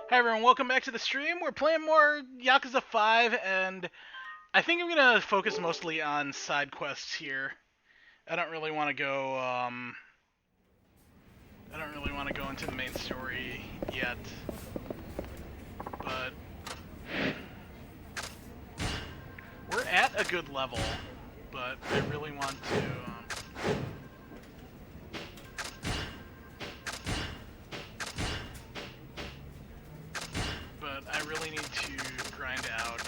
Hi everyone, welcome back to the stream. We're playing more Yakuza 5, and I think I'm gonna focus mostly on side quests here. I don't really want to go. I don't really want to go into the main story yet, but we're at a good level. But I really want to. But I really need to grind out.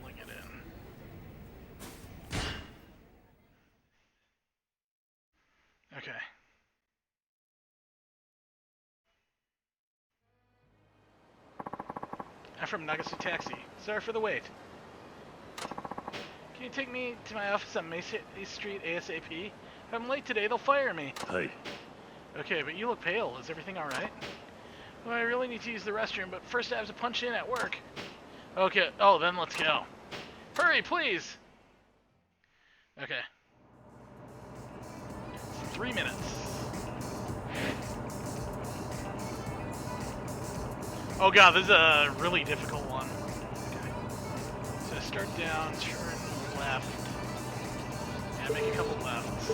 Pulling it in. Okay. I'm from Nagasu Taxi. Sorry for the wait. Can you take me to my office on Mace Street ASAP? If I'm late today, they'll fire me. Hey. Okay, but you look pale. Is everything alright? Well, I really need to use the restroom, but first I have to punch in at work. Okay, oh, then let's go. Hurry, please! Okay. 3 minutes. Oh god, this is a really difficult one. Okay. So start down, turn left, and make a couple lefts.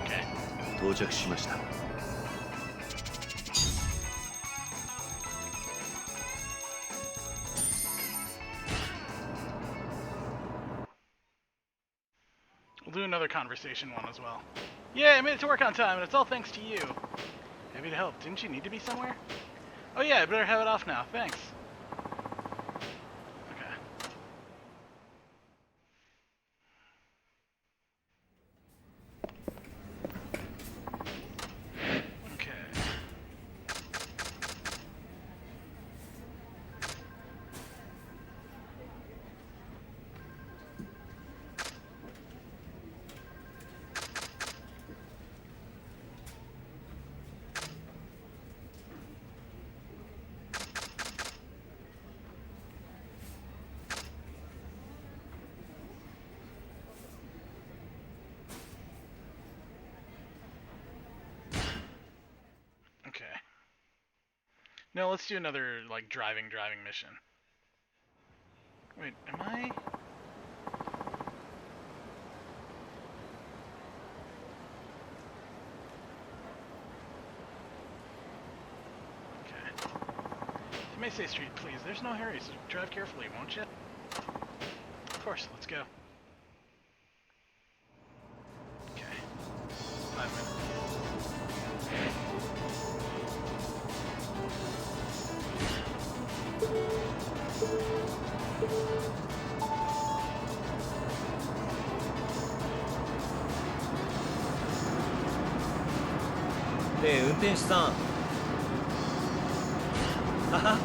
Okay. 到着しました。We'll do another conversation one as well. Yeah, I made it to work on time, and it's all thanks to you. Happy to help. Didn't you need to be somewhere? Oh yeah, I better have it off now. Thanks. Okay. Okay. No, let's do another, like, driving mission. Wait, am I? Okay. To Maysay Street, please. There's no hurry, so drive carefully, won't you? Of course, let's go. Okay. 5 minutes. 네, 運転手さん。はは。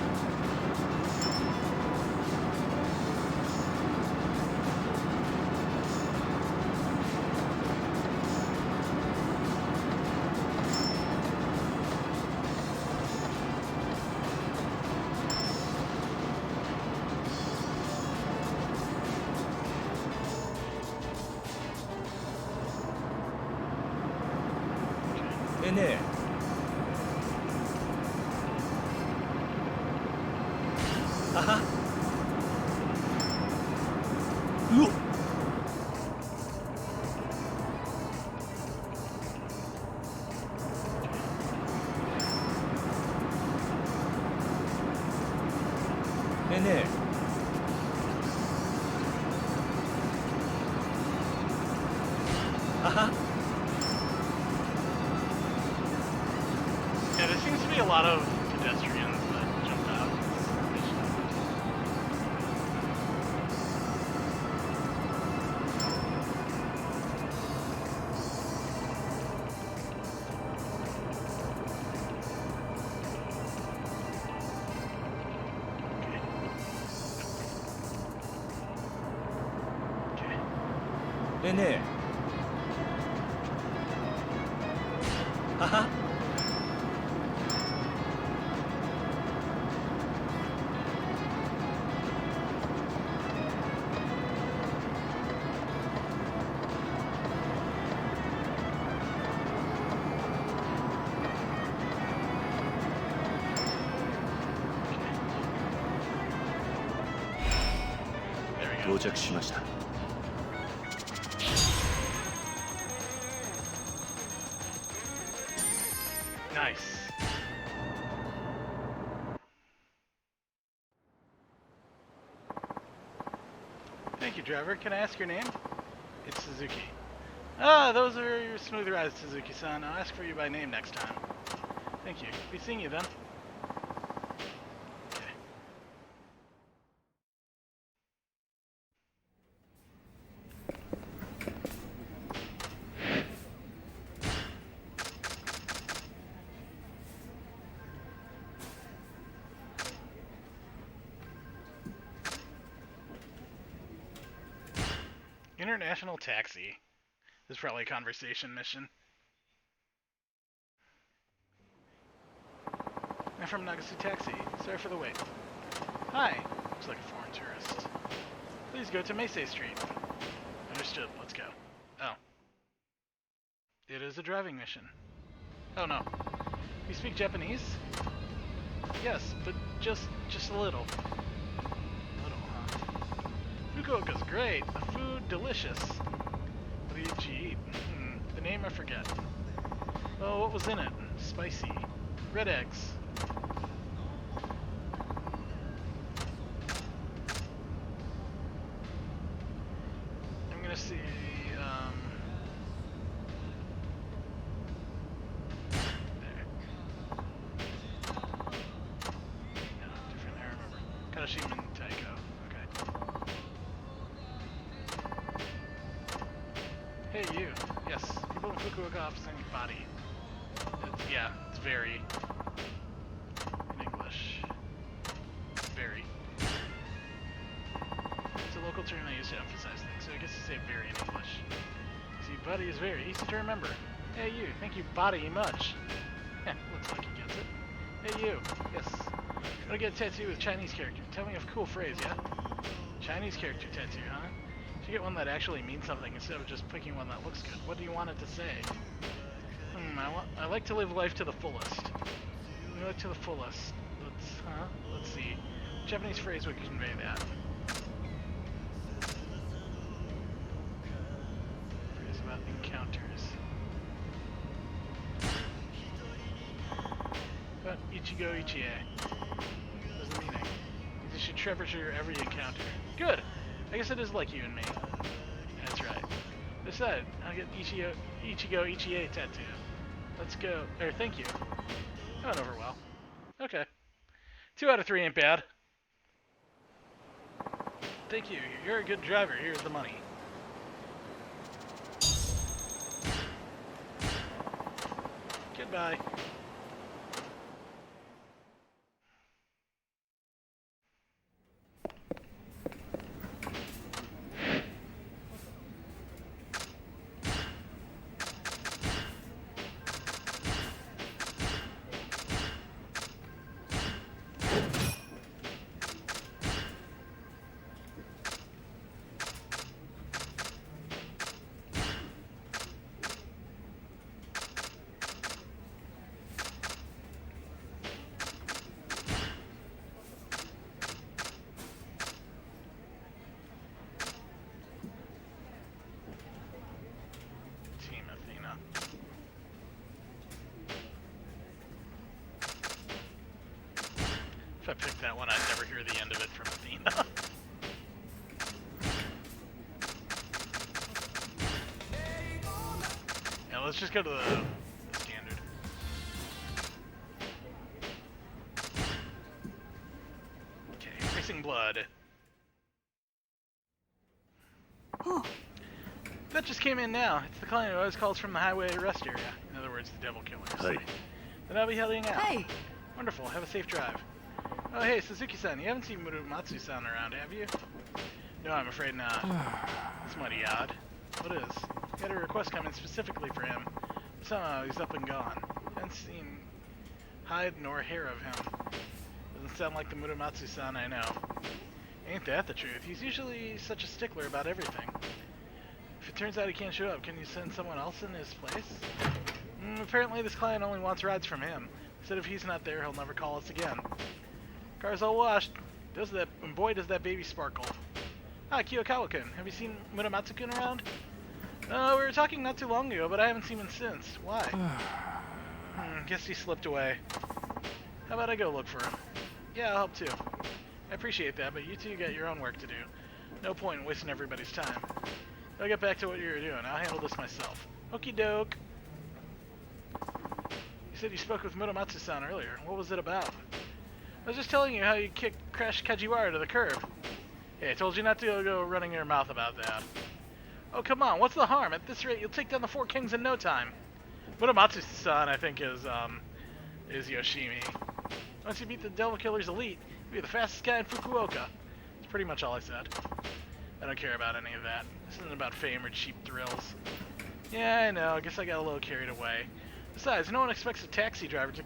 でね。はは。うおっ。でね。はは。Yeah, there seems to be a lot of pedestrians that jump out. Okay. でね。はは。到着しました。 Nice. Thank you, driver. Can I ask your name? It's Suzuki. Ah, those are your smooth rides, Suzuki-san. I'll ask for you by name next time. Thank you. Be seeing you then. Okay. International taxi. This is probably a conversation mission. I'm from Nagasu Taxi. Sorry for the wait. Hi. Looks like a foreign tourist. Please go to Maysay Street. Understood. Let's go. Oh. It is a driving mission. Oh no. You speak Japanese? Yes, but just a little. Little, huh? Fukuoka's great. The food delicious. What did you eat? The name I forget. Oh, what was in it? Spicy. Red eggs. I'm gonna see, there. No, different, I remember. Kadashiman Taiko. Okay. Hey, you. Yes, people in Fukuoka often say body. Yeah, it's very in English. Very. It's a local term I use to emphasize things, so I guess you say very in English. See, buddy is very easy to remember. Hey, you. Thank you, body, much. Heh, looks like he gets it. Hey, you. Yes. I want to get a tattoo with Chinese character. Tell me a cool phrase, yeah? Chinese character tattoo, huh? Should get one that actually means something instead of just picking one that looks good. What do you want it to say? I like to live life to the fullest. Live to the fullest. huh? Let's see. Japanese phrase would convey that. Phrase about encounters. But Ichigo Ichie. What's the meaning? You should treasure every encounter. Good! I guess it is like you and me. That's right. Decide. I'll get Ichigo Ichie tattoo. Let's go. Or thank you. That went over well. Okay. 2 out of 3 ain't bad. Thank you. You're a good driver. Here's the money. Goodbye. If I picked that one, I'd never hear the end of it from Athena. Yeah, let's just go to the standard. Okay, Racing Blood. That just came in now. It's the client who always calls from the highway rest area. In other words, the devil killers. Hey. Then I'll be heading out. Hey! Wonderful. Have a safe drive. Oh, hey, Suzuki-san. You haven't seen Muromatsu-san around, have you? No, I'm afraid not. That's mighty odd. What is? You had a request come in specifically for him. But somehow he's up and gone. Haven't seen hide nor hair of him. Doesn't sound like the Muromatsu-san I know. Ain't that the truth? He's usually such a stickler about everything. If it turns out he can't show up, can you send someone else in his place? Apparently this client only wants rides from him. Said if he's not there, he'll never call us again. Car's all washed. Does that, and boy does that baby sparkle. Ah, Kiyokawa-kun. Have you seen Muromatsu-kun around? We were talking not too long ago, but I haven't seen him since. Why? Guess he slipped away. How about I go look for him? Yeah, I'll help too. I appreciate that, but you two got your own work to do. No point in wasting everybody's time. I'll get back to what you were doing. I'll handle this myself. Okie doke. You said you spoke with Muromatsu-san earlier. What was it about? I was just telling you how you crashed Kajiwara to the curb. Hey, I told you not to go running your mouth about that. Oh, come on. What's the harm? At this rate, you'll take down the 4 kings in no time. Muromatsu-san, I think, is Yoshimi. Once you beat the Devil Killer's elite, you'll be the fastest guy in Fukuoka. That's pretty much all I said. I don't care about any of that. This isn't about fame or cheap thrills. Yeah, I know. I guess I got a little carried away. Besides, no one expects a taxi driver to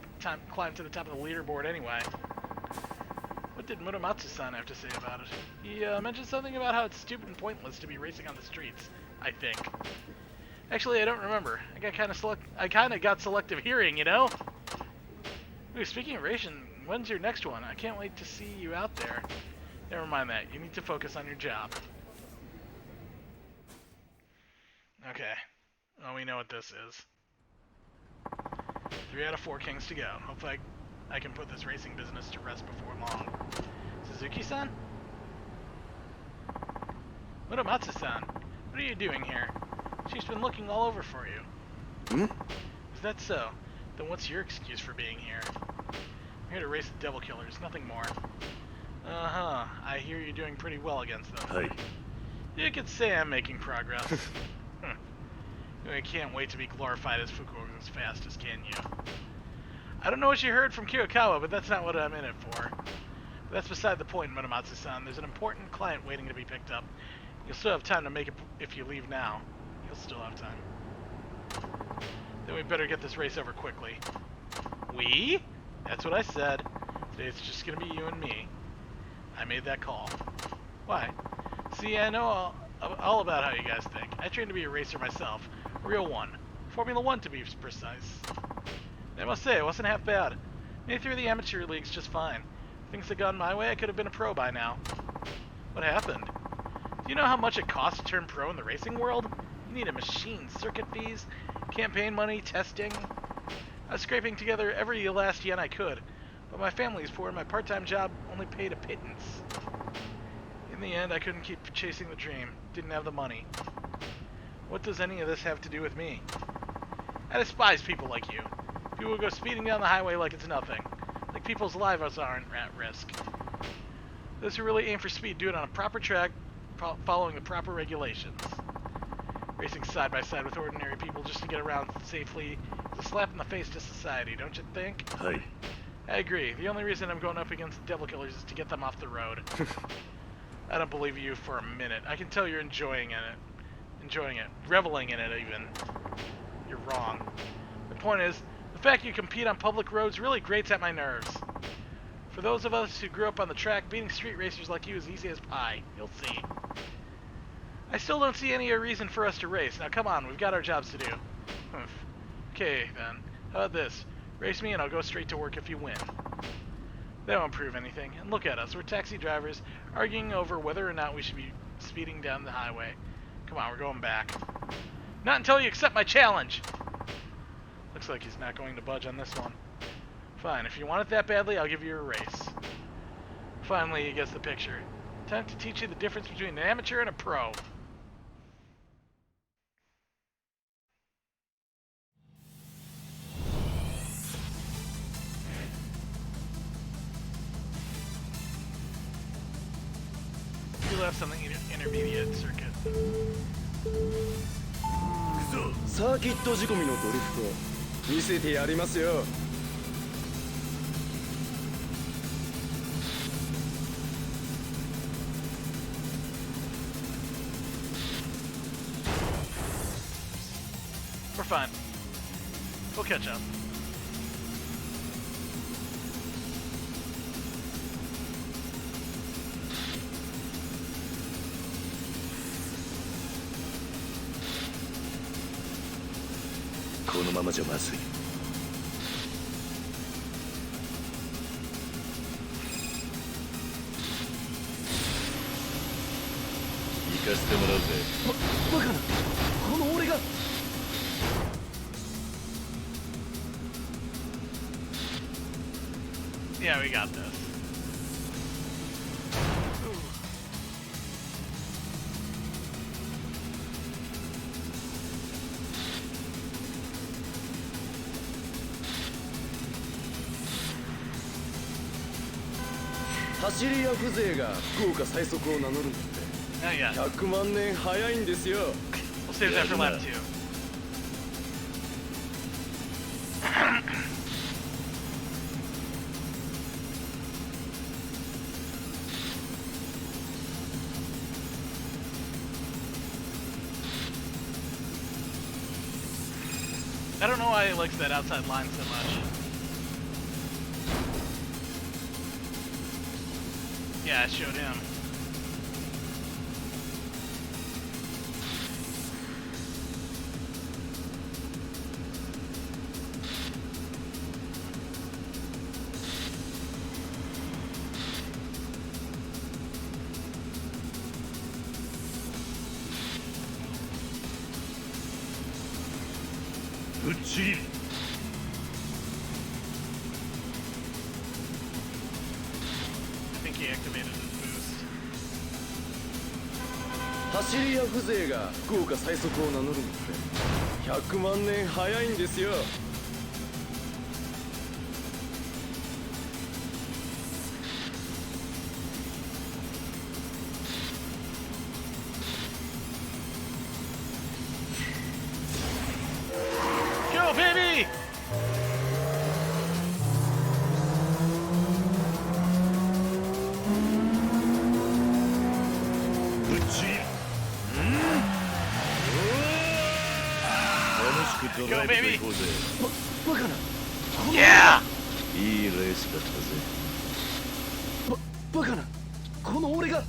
climb to the top of the leaderboard anyway. What did Muromatsu-san have to say about it? He mentioned something about how it's stupid and pointless to be racing on the streets, I think. Actually, I don't remember. I kind of got selective hearing, you know? Ooh, speaking of racing, when's your next one? I can't wait to see you out there. Never mind that. You need to focus on your job. Okay. Well, we know what this is. 3 out of 4 kings to go. Hopefully I can put this racing business to rest before long. Suzuki-san? Muromatsu-san, what are you doing here? She's been looking all over for you. Is that so? Then what's your excuse for being here? I'm here to race the Devil Killers, nothing more. Uh-huh. I hear you're doing pretty well against them. Hey. You could say I'm making progress. I can't wait to be glorified as Fukuoka's fastest, can you? I don't know what you heard from Kiyokawa, but that's not what I'm in it for. But that's beside the point, Muromatsu-san. There's an important client waiting to be picked up. You'll still have time to make it if you leave now. You'll still have time. Then we better get this race over quickly. We? That's what I said. Today it's just gonna be you and me. I made that call. Why? See, I know all about how you guys think. I trained to be a racer myself. A real one. Formula 1 to be precise. I must say, it wasn't half bad. Made it through the amateur leagues just fine. If things had gone my way, I could have been a pro by now. What happened? Do you know how much it costs to turn pro in the racing world? You need a machine, circuit fees, campaign money, testing. I was scraping together every last yen I could, but my family is poor and my part-time job only paid a pittance. In the end, I couldn't keep chasing the dream. Didn't have the money. What does any of this have to do with me? I despise people like you. People who go speeding down the highway like it's nothing. Like people's lives aren't at risk. Those who really aim for speed do it on a proper track, following the proper regulations. Racing side by side with ordinary people just to get around safely is a slap in the face to society, don't you think? Hi. I agree. The only reason I'm going up against the Devil Killers is to get them off the road. I don't believe you for a minute. I can tell you're enjoying it. Reveling in it, even. You're wrong. The point is, the fact you compete on public roads really grates at my nerves. For those of us who grew up on the track, beating street racers like you is easy as pie. You'll see. I still don't see any reason for us to race. Now come on, we've got our jobs to do. Okay, then. How about this? Race me and I'll go straight to work if you win. That won't prove anything. And look at us, we're taxi drivers, arguing over whether or not we should be speeding down the highway. Come on, we're going back. Not until you accept my challenge! Looks like he's not going to budge on this one. Fine, if you want it that badly, I'll give you a race. Finally, he gets the picture. Time to teach you the difference between an amateur and a pro. He left on the intermediate circuit. サーキット仕込みのドリフト見せてやりますよ。We're fine. We'll catch up. This このままじゃまずい。行かせてもらうぜ。バカな、この俺が。Yeah, we got this. Ooh. 走り屋風情が福岡最速を名乗るんだって。Not yet. 100万年早いんですよ。 We'll save that for lap 2. I don't know why he likes that outside line so much. Yeah, I showed him. Uchi. I think he activated his boost. 走り屋風情が福岡最速を名乗るんだって100万年早いんですよ。Go, baby! Uchi. 楽しくドライブと行こうぜ。バカな、 Yeah! いいレースだったぜ。バカな、この俺が。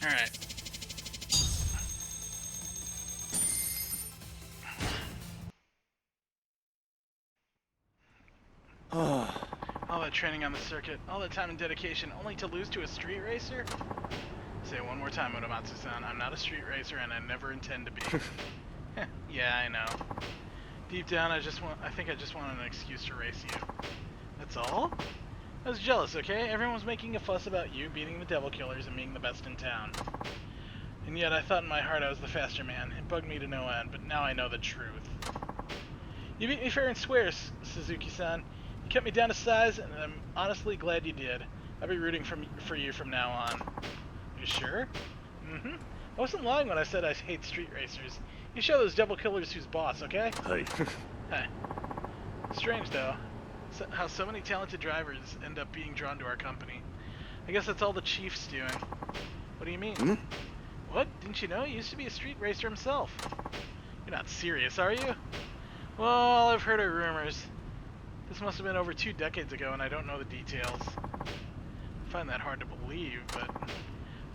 Alright. training on the circuit, all that time and dedication, only to lose to a street racer? Say it one more time, Otomatsu-san. I'm not a street racer, and I never intend to be. Yeah, I know. Deep down, I think I just want an excuse to race you. That's all? I was jealous, okay? Everyone was making a fuss about you beating the Devil Killers and being the best in town. And yet I thought in my heart I was the faster man. It bugged me to no end, but now I know the truth. You beat me fair and square, Suzuki-san. You cut me down to size, and I'm honestly glad you did. I'll be rooting for you from now on. You sure? Mm-hmm. I wasn't lying when I said I hate street racers. You show those Devil Killers who's boss, okay? Hey. Hey. Strange, though. How so many talented drivers end up being drawn to our company. I guess that's all the chief's doing. What do you mean? Hmm? What? Didn't you know? He used to be a street racer himself. You're not serious, are you? Well, all I've heard are rumors. This must have been over 2 decades ago, and I don't know the details. I find that hard to believe, but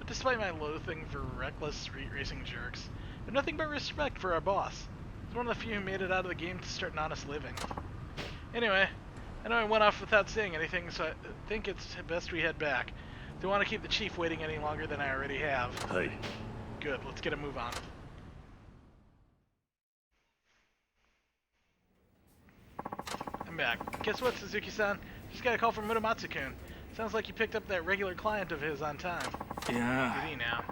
despite my loathing for reckless street racing jerks, I have nothing but respect for our boss. He's one of the few who made it out of the game to start an honest living. Anyway, I know I went off without saying anything, so I think it's best we head back. Don't want to keep the chief waiting any longer than I already have. Hey. Good, let's get a move on. I'm back. Guess what, Suzuki-san? Just got a call from Muramatsu-kun. Sounds like you picked up that regular client of his on time. Yeah. Did he now?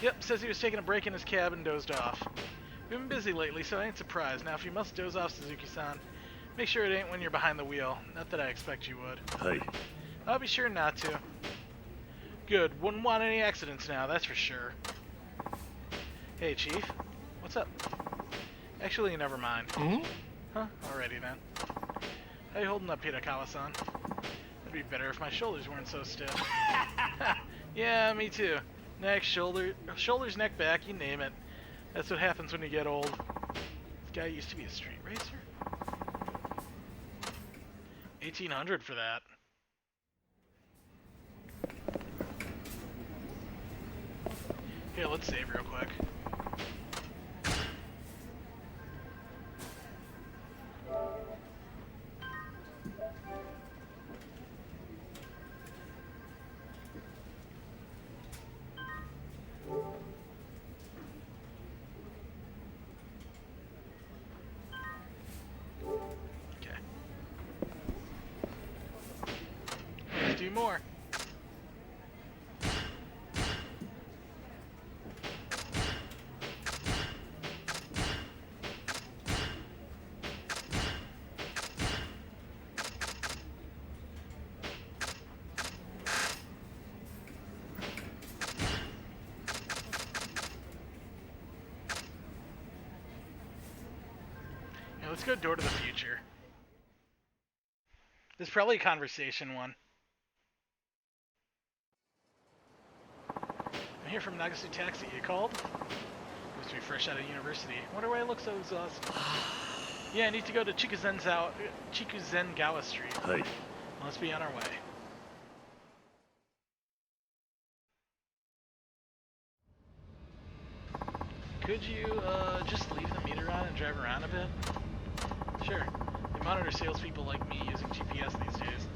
Yep, says he was taking a break in his cab and dozed off. We've been busy lately, so I ain't surprised. Now, if you must doze off, Suzuki-san, make sure it ain't when you're behind the wheel. Not that I expect you would. Hey. I'll be sure not to. Good. Wouldn't want any accidents now, that's for sure. Hey, Chief. What's up? Actually, never mind. Hmm? Huh? Alrighty then. How you holding up, Hirakawa-san? It'd be better if my shoulders weren't so stiff. Yeah, me too. Neck, shoulders, neck, back, you name it. That's what happens when you get old. This guy used to be a street racer? 1800 for that. Here, let's save real quick. Okay. Let's do more. Let's go Door to the Future. There's probably a conversation one. I'm here from Nagasu Taxi. You called? Must be fresh out of university. Wonder why I look so exhausted. Yeah, I need to go to Chikuzengawa Street. Hey. Let's be on our way. Could you just leave the meter on and drive around a bit? Sure. They monitor salespeople like me using GPS these days,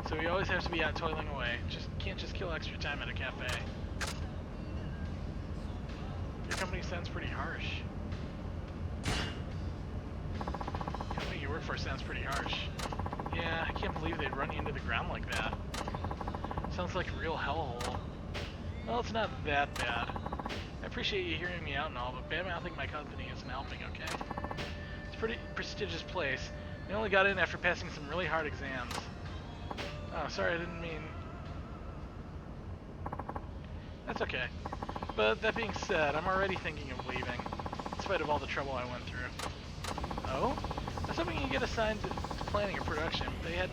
so we always have to be out toiling away. Can't just kill extra time at a cafe. Your company sounds pretty harsh. The company you work for sounds pretty harsh. Yeah, I can't believe they'd run you into the ground like that. Sounds like a real hellhole. Well, it's not that bad. I appreciate you hearing me out and all, but bad-mouthing my company isn't helping, okay? It's a pretty prestigious place. I only got in after passing some really hard exams. Oh, sorry, I didn't mean... That's okay. But that being said, I'm already thinking of leaving, in spite of all the trouble I went through. Oh? I was hoping you'd get assigned to planning or production, but they had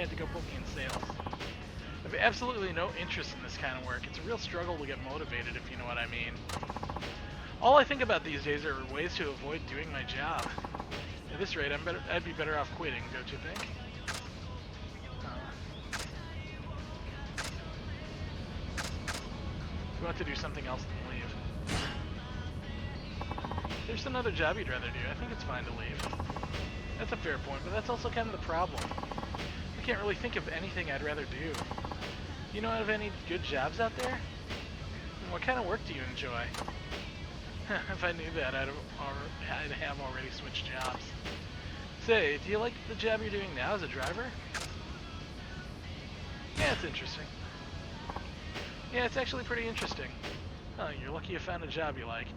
to go put me in sales. I have absolutely no interest in this kind of work. It's a real struggle to get motivated, if you know what I mean. All I think about these days are ways to avoid doing my job. At this rate, I'd be better off quitting, don't you think? If you want to do something else, then leave. If there's another job you'd rather do, I think it's fine to leave. That's a fair point, but that's also kind of the problem. I can't really think of anything I'd rather do. You know of any good jobs out there? And what kind of work do you enjoy? If I knew that, I'd have already switched jobs. Say, do you like the job you're doing now as a driver? Yeah, it's interesting. Yeah, it's actually pretty interesting. Oh, you're lucky you found a job you like.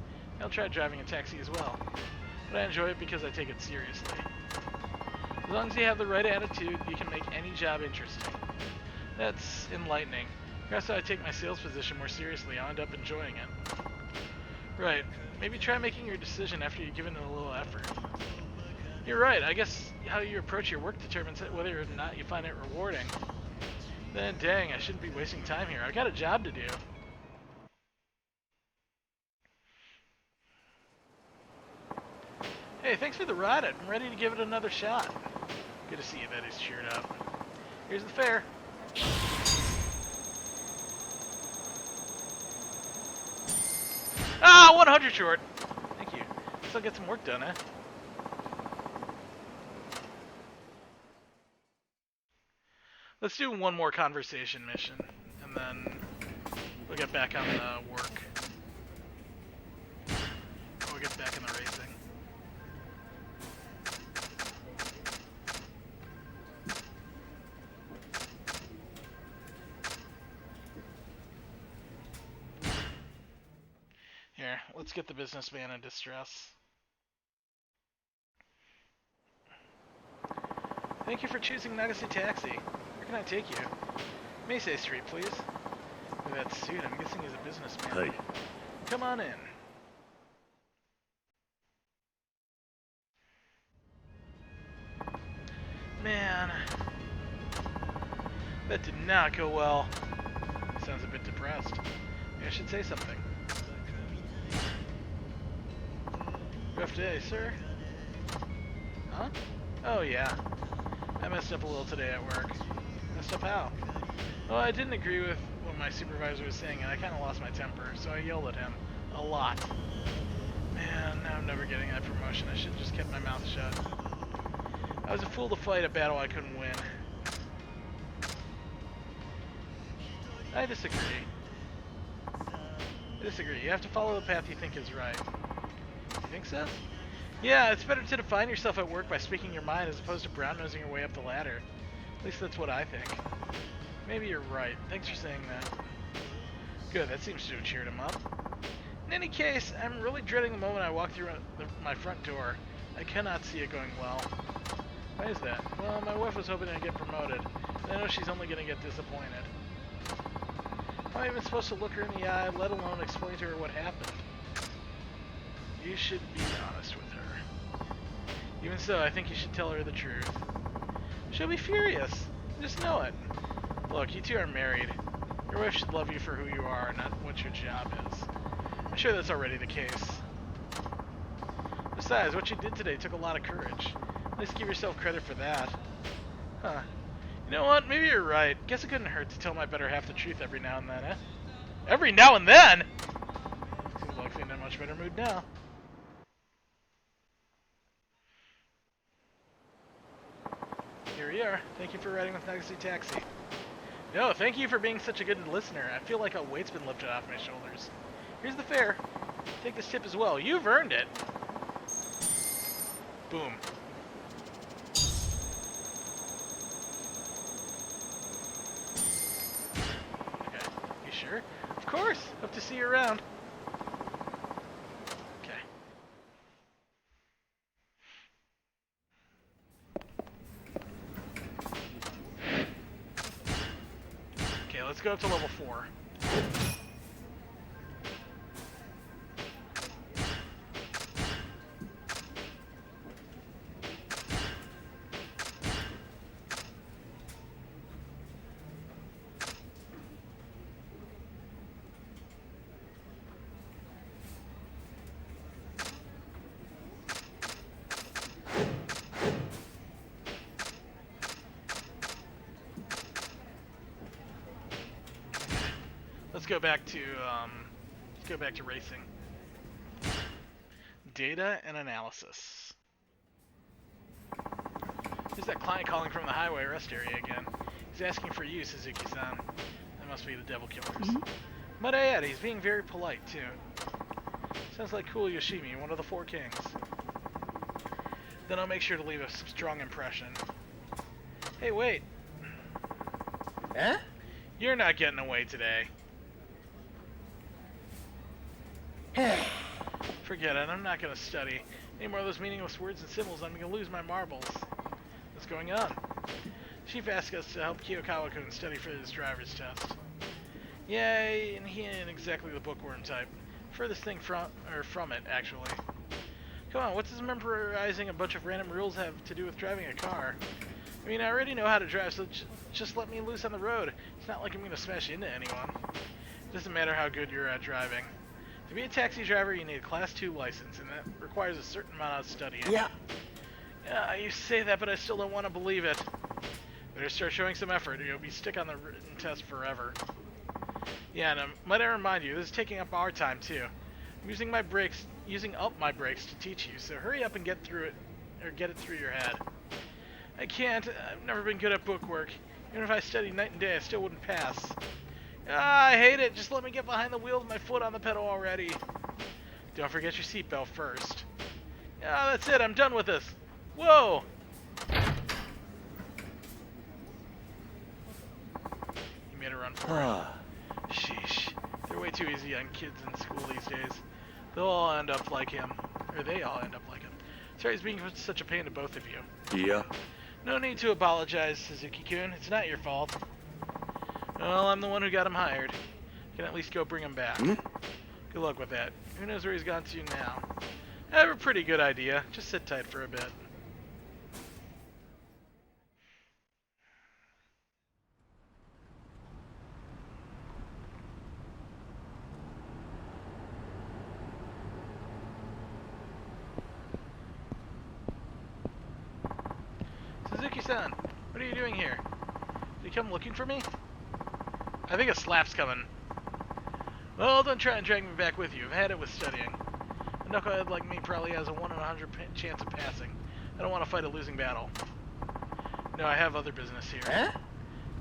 I'll try driving a taxi as well. But I enjoy it because I take it seriously. As long as you have the right attitude, you can make any job interesting. That's enlightening. Perhaps if I take my sales position more seriously, I'll end up enjoying it. Right. Maybe try making your decision after you've given it a little effort. You're right. I guess how you approach your work determines whether or not you find it rewarding. Then, dang, I shouldn't be wasting time here. I got a job to do. Hey, thanks for the ride. I'm ready to give it another shot. Good to see you that he's cheered up. Here's the fare. Ah, 100 short. Thank you. Still get some work done, eh? Let's do one more conversation mission, and then we'll get back on the work. We'll get back in the racing. Here, let's get the businessman in distress. Thank you for choosing Nagase Taxi. Where can I take you? Meisei Street, please. With that suit, I'm guessing he's a businessman. Hey. Come on in. Man, that did not go well. Sounds a bit depressed. Maybe I should say something. Rough day, sir? Huh? Oh, yeah. I messed up a little today at work. Messed up how? Well, I didn't agree with what my supervisor was saying, and I kind of lost my temper, so I yelled at him. A lot. Man, now I'm never getting that promotion. I should have just kept my mouth shut. I was a fool to fight a battle I couldn't win. I disagree. You have to follow the path you think is right. You think so? Yeah, it's better to define yourself at work by speaking your mind as opposed to brown-nosing your way up the ladder. At least that's what I think. Maybe you're right. Thanks for saying that. Good, that seems to have cheered him up. In any case, I'm really dreading the moment I walk through my front door. I cannot see it going well. Why is that? Well, my wife was hoping I'd get promoted, but I know she's only going to get disappointed. How am I even supposed to look her in the eye, let alone explain to her what happened? You should be honest with her. Even so, I think you should tell her the truth. She'll be furious. Just know it. Look, you two are married. Your wife should love you for who you are, not what your job is. I'm sure that's already the case. Besides, what you did today took a lot of courage. At least give yourself credit for that. Huh. You know what? Maybe you're right. Guess it couldn't hurt to tell my better half the truth every now and then, eh? Every now and then?! Seems like I'm in a much better mood now. Here we are. Thank you for riding with Nagase Taxi. No, thank you for being such a good listener. I feel like a weight's been lifted off my shoulders. Here's the fare. Take this tip as well. You've earned it. Boom. Okay. You sure? Of course. Hope to see you around. Okay. Okay, let's go up to level 4. Let's go back to racing. Data and analysis. Here's that client calling from the highway rest area again. He's asking for you, Suzuki-san. That must be the devil killers. Might I add, he's being very polite, too. Sounds like cool Yoshimi, one of the four kings. Then I'll make sure to leave a strong impression. Hey, wait. Eh? You're not getting away today. Forget it, I'm not going to study. Any more of those meaningless words and symbols, I'm going to lose my marbles. What's going on? Chief asked us to help Kiyokawa-kun study for his driver's test. Yeah, and he ain't exactly the bookworm type. Furthest thing from it, actually. Come on, what's this memorizing a bunch of random rules have to do with driving a car? I mean, I already know how to drive, so just let me loose on the road. It's not like I'm going to smash into anyone. It doesn't matter how good you're at driving. To be a taxi driver, you need a Class 2 license, and that requires a certain amount of studying. Yeah. Yeah, you say that, but I still don't want to believe it. Better start showing some effort, or you'll be stuck on the written test forever. Yeah, and might I remind you, this is taking up our time, too. I'm using up my brakes to teach you, so hurry up and get through it, or get it through your head. I can't. I've never been good at bookwork. Even if I studied night and day, I still wouldn't pass. Ah, I hate it. Just let me get behind the wheel with my foot on the pedal already. Don't forget your seatbelt first. Ah, that's it. I'm done with this. Whoa! He made a run for it. Sheesh. They're way too easy on kids in school these days. They'll all end up like him. Or they all end up like him. Sorry he's being such a pain to both of you. Yeah. No need to apologize, Suzuki-kun. It's not your fault. Well, I'm the one who got him hired. Can at least go bring him back. Good luck with that. Who knows where he's gone to now? I have a pretty good idea. Just sit tight for a bit. Suzuki-san, what are you doing here? Did you come looking for me? I think a slap's coming. Well, don't try and drag me back with you. I've had it with studying. A knucklehead like me probably has a 1 in 100 chance of passing. I don't want to fight a losing battle. No, I have other business here. Eh?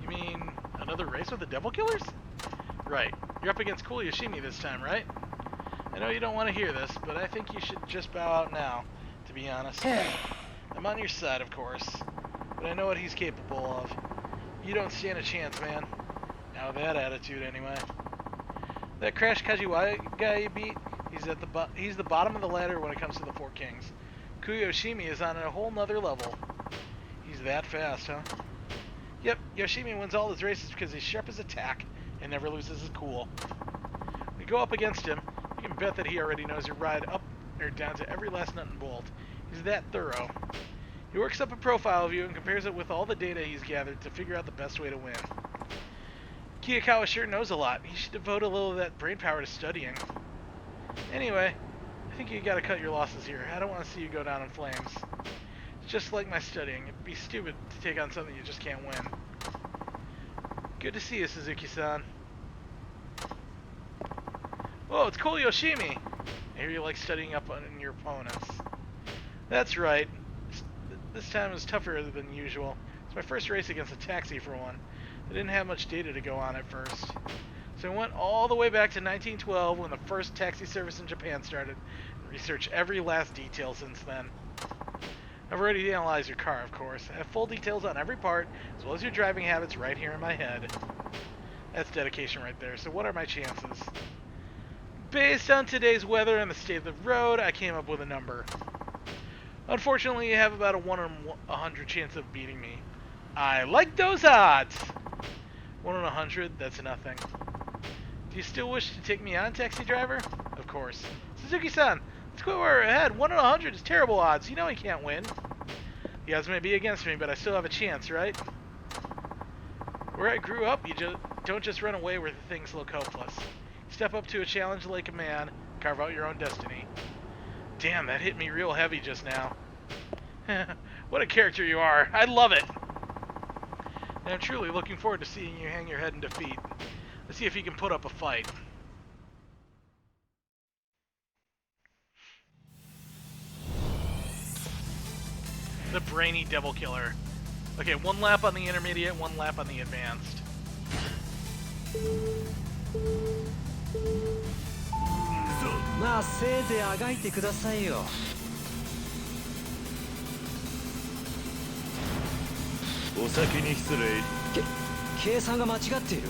You mean another race with the Devil Killers? Right. You're up against Cool Yoshimi this time, right? I know you don't want to hear this, but I think you should just bow out now, to be honest. I'm on your side, of course, but I know what he's capable of. You don't stand a chance, man. Now that attitude, anyway. That Crash Kajiwai guy you beat, he's the bottom of the ladder when it comes to the Four Kings. Yoshimi is on a whole nother level. He's that fast, huh? Yep, Yoshimi wins all his races because he's sharp as a tack and never loses his cool. When you go up against him, you can bet that he already knows your ride up or down to every last nut and bolt. He's that thorough. He works up a profile of you and compares it with all the data he's gathered to figure out the best way to win. Kiyokawa sure knows a lot. He should devote a little of that brain power to studying. Anyway, I think you gotta cut your losses here. I don't want to see you go down in flames. It's just like my studying. It'd be stupid to take on something you just can't win. Good to see you, Suzuki-san. Whoa, it's Cool Yoshimi! I hear you like studying up on your opponents. That's right. This time was tougher than usual. It's my first race against a taxi, for one. I didn't have much data to go on at first. So I went all the way back to 1912 when the first taxi service in Japan started, and researched every last detail since then. I've already analyzed your car, of course. I have full details on every part, as well as your driving habits right here in my head. That's dedication right there. So what are my chances? Based on today's weather and the state of the road, I came up with a number. Unfortunately, you have about a 1 in 100 chance of beating me. I like those odds! 1 in 100, that's nothing. Do you still wish to take me on, taxi driver? Of course. Suzuki-san, let's go where we're ahead. 1 in 100 is terrible odds. You know he can't win. The odds may be against me, but I still have a chance, right? Where I grew up, you don't just run away where things look hopeless. You step up to a challenge like a man, carve out your own destiny. Damn, that hit me real heavy just now. What a character you are. I love it. And I'm truly looking forward to seeing you hang your head in defeat. Let's see if you can put up a fight. The brainy devil killer. Okay, 1 lap on the intermediate, 1 lap on the advanced. まあせいぜいあがいてくださいよ。お先に失礼。計算が間違っている。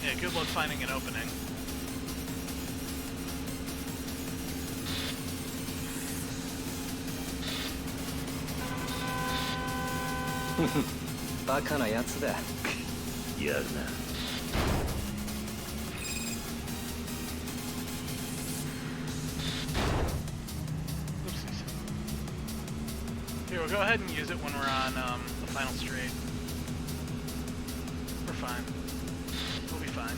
Yeah, good luck finding an opening. Baka バカなやつだ。やるな。Oopsies. Here, we'll go ahead and use it when we're on the final straight. We're fine. We'll be fine.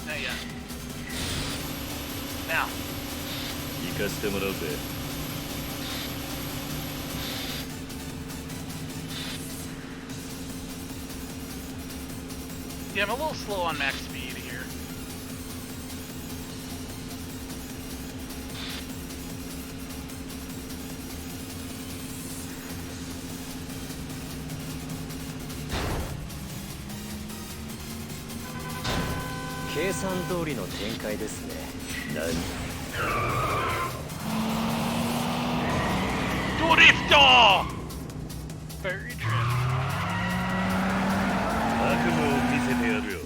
Not yet. Now. 行かせてもらうぜ。Yeah, I'm a little slow on max speed here. Dorifto! Very drift. 悪夢を見せてやるよ。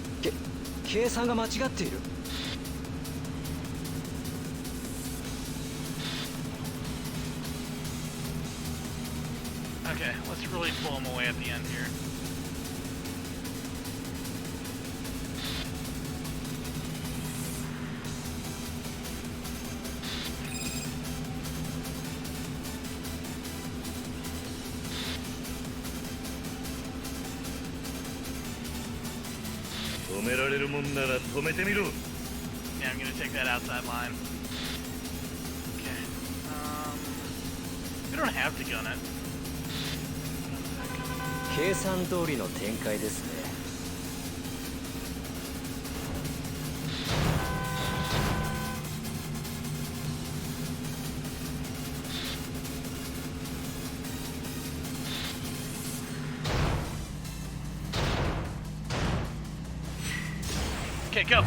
計算が間違っている。Okay, let's really blow him away at the end here. Yeah, I'm gonna take that outside line. Okay. We don't have to gun it. 計算通りの展開ですね。Okay, go!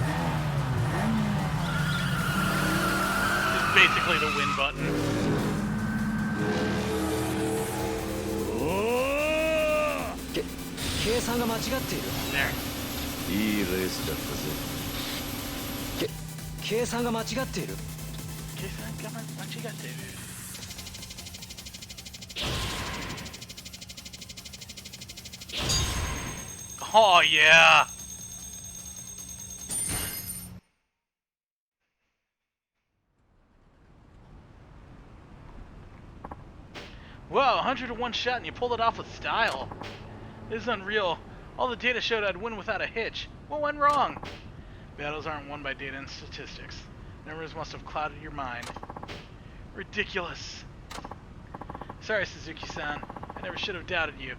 This is basically the win button. 計算が間違っている。 There. いいレースだったぜ。計算が間違っている。 Oh yeah! Wow, 101 shot and you pulled it off with style. This is unreal. All the data showed I'd win without a hitch. What went wrong? Battles aren't won by data and statistics. Numbers must have clouded your mind. Ridiculous. Sorry, Suzuki-san. I never should have doubted you.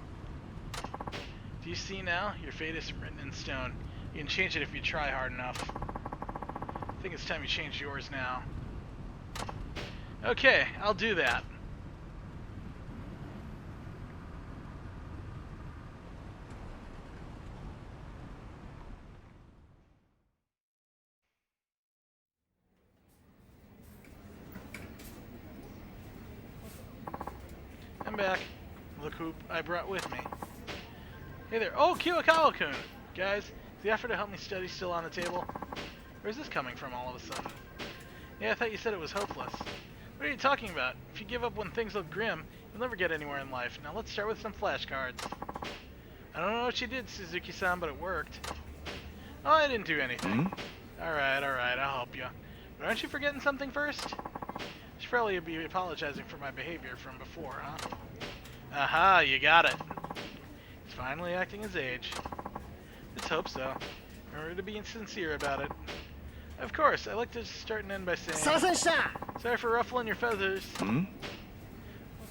Do you see now? Your fate is written in stone. You can change it if you try hard enough. I think it's time you change yours now. Okay, I'll do that. I'm back. Look who I brought with me. Hey there. Oh, Kiyokawa-kun! Guys, is the offer to help me study still on the table? Where's this coming from all of a sudden? Yeah, I thought you said it was hopeless. What are you talking about? If you give up when things look grim, you'll never get anywhere in life. Now let's start with some flashcards. I don't know what you did, Suzuki-san, but it worked. Oh, I didn't do anything. Alright, I'll help you. But aren't you forgetting something first? Should probably be apologizing for my behavior from before, huh? Aha, you got it. He's finally acting his age. hope so. Remember to be sincere about it. Of course, I like to start and end by saying, すいませんでした sorry for ruffling your feathers. ん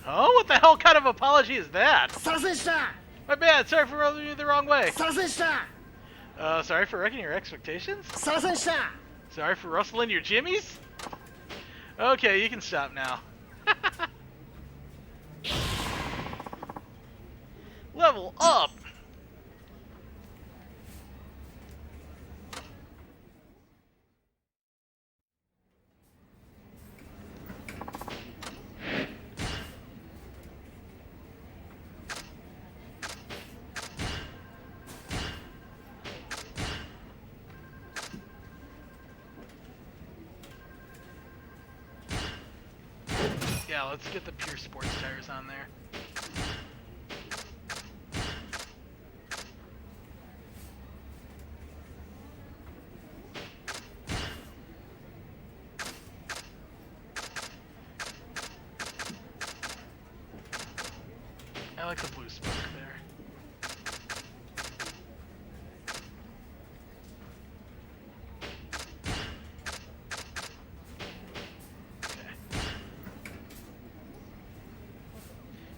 Oh, what the hell kind of apology is that? すいませんでした My bad, sorry for rubbing you the wrong way. すいませんでした Sorry for wrecking your expectations? すいませんでした Sorry for rustling your jimmies? Okay, you can stop now. Level up! Yeah, let's get the pure sports tires on there. I like the blue smoke there.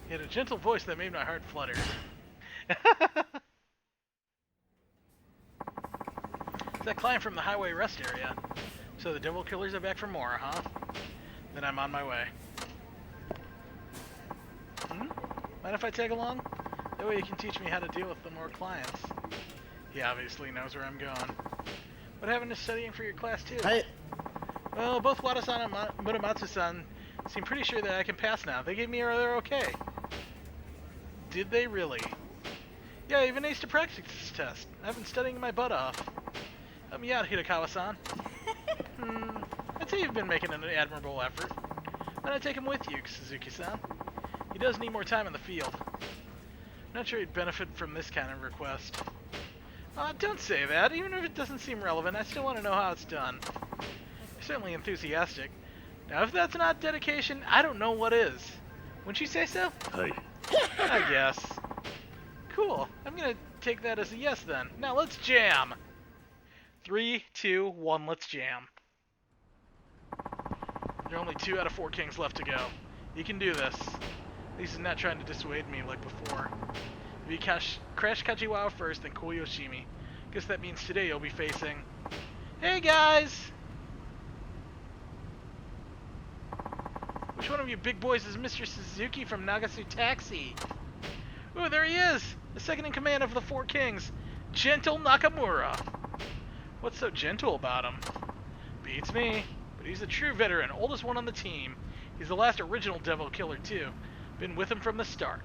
He had a gentle voice that made my heart flutter. It's that climb from the highway rest area. So the devil killers are back for more, huh? Then I'm on my way. Hmm? Mind if I tag along? That way you can teach me how to deal with the more clients. He obviously knows where I'm going. What happened to studying for your class too? はい Well, both Wada-san and Muramatsu-san seem pretty sure that I can pass now. They gave me their okay. Did they really? Yeah, I even aced a practice test. I've been studying my butt off. Help me out, Hidakawa-san. I'd say you've been making an admirable effort. Why not take him with you, Suzuki-san? He does need more time in the field. I'm not sure he'd benefit from this kind of request. Don't say that. Even if it doesn't seem relevant, I still want to know how it's done. You're certainly enthusiastic. Now, if that's not dedication, I don't know what is. Wouldn't you say so? はい I guess. Cool. I'm gonna take that as a yes then. Now let's jam. 3, 2, 1, let's jam. There are only 2 out of 4 kings left to go. You can do this. At least he's not trying to dissuade me like before. If you crash Kajiwao first, then Koyoshimi. Guess that means today you'll be facing... Hey guys! Which one of you big boys is Mr. Suzuki from Nagasu Taxi? Ooh, there he is! The second in command of the 4 kings, Gentle Nakamura. What's so gentle about him? Beats me. But he's a true veteran, oldest one on the team. He's the last original devil killer too. Been with him from the start.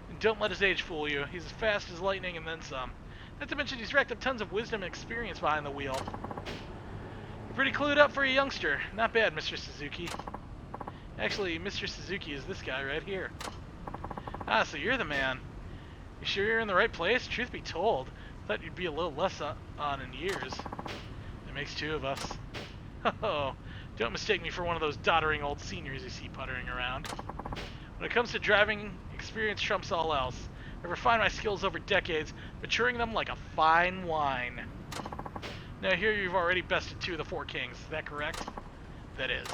And don't let his age fool you. He's as fast as lightning and then some. Not to mention he's racked up tons of wisdom and experience behind the wheel. You're pretty clued up for a youngster. Not bad, Mr. Suzuki. Actually, Mr. Suzuki is this guy right here. Ah, so you're the man. You sure you're in the right place? Truth be told, I thought you'd be a little less on in years. That makes 2 of us. Oh, don't mistake me for one of those doddering old seniors you see puttering around. When it comes to driving, experience trumps all else. I've refined my skills over decades, maturing them like a fine wine. Now here you've already bested 2 of the 4 kings, is that correct? That is.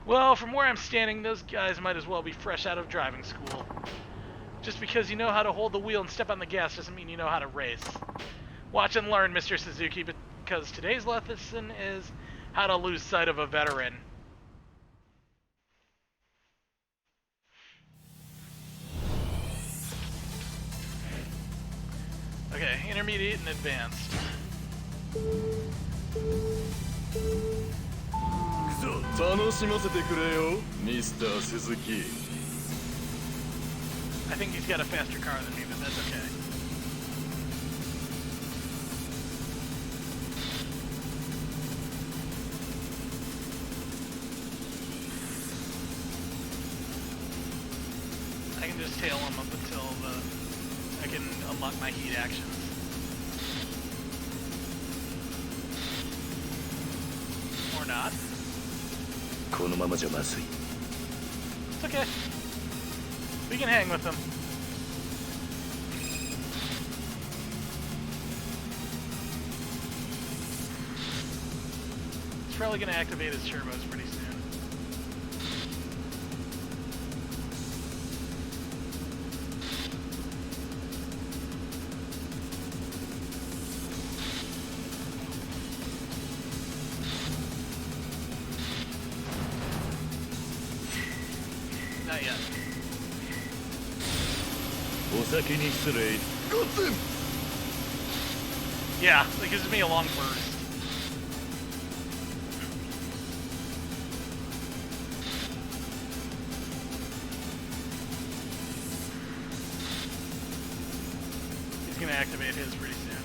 Well, from where I'm standing, those guys might as well be fresh out of driving school. Just because you know how to hold the wheel and step on the gas doesn't mean you know how to race. Watch and learn, Mr. Suzuki, because today's lesson is how to lose sight of a veteran. Okay, intermediate and advanced. 楽しませてくれよ、ミスター鈴木。 I think he's got a faster car than me, but that's okay. I can just tail him up until I can unlock my heat actions. Or not. このままじゃまずい It's okay. We can hang with them. probably going to activate his turbos pretty soon. Not yet. お先に失礼。 Yeah, it gives me a long burst. He's gonna activate his pretty soon.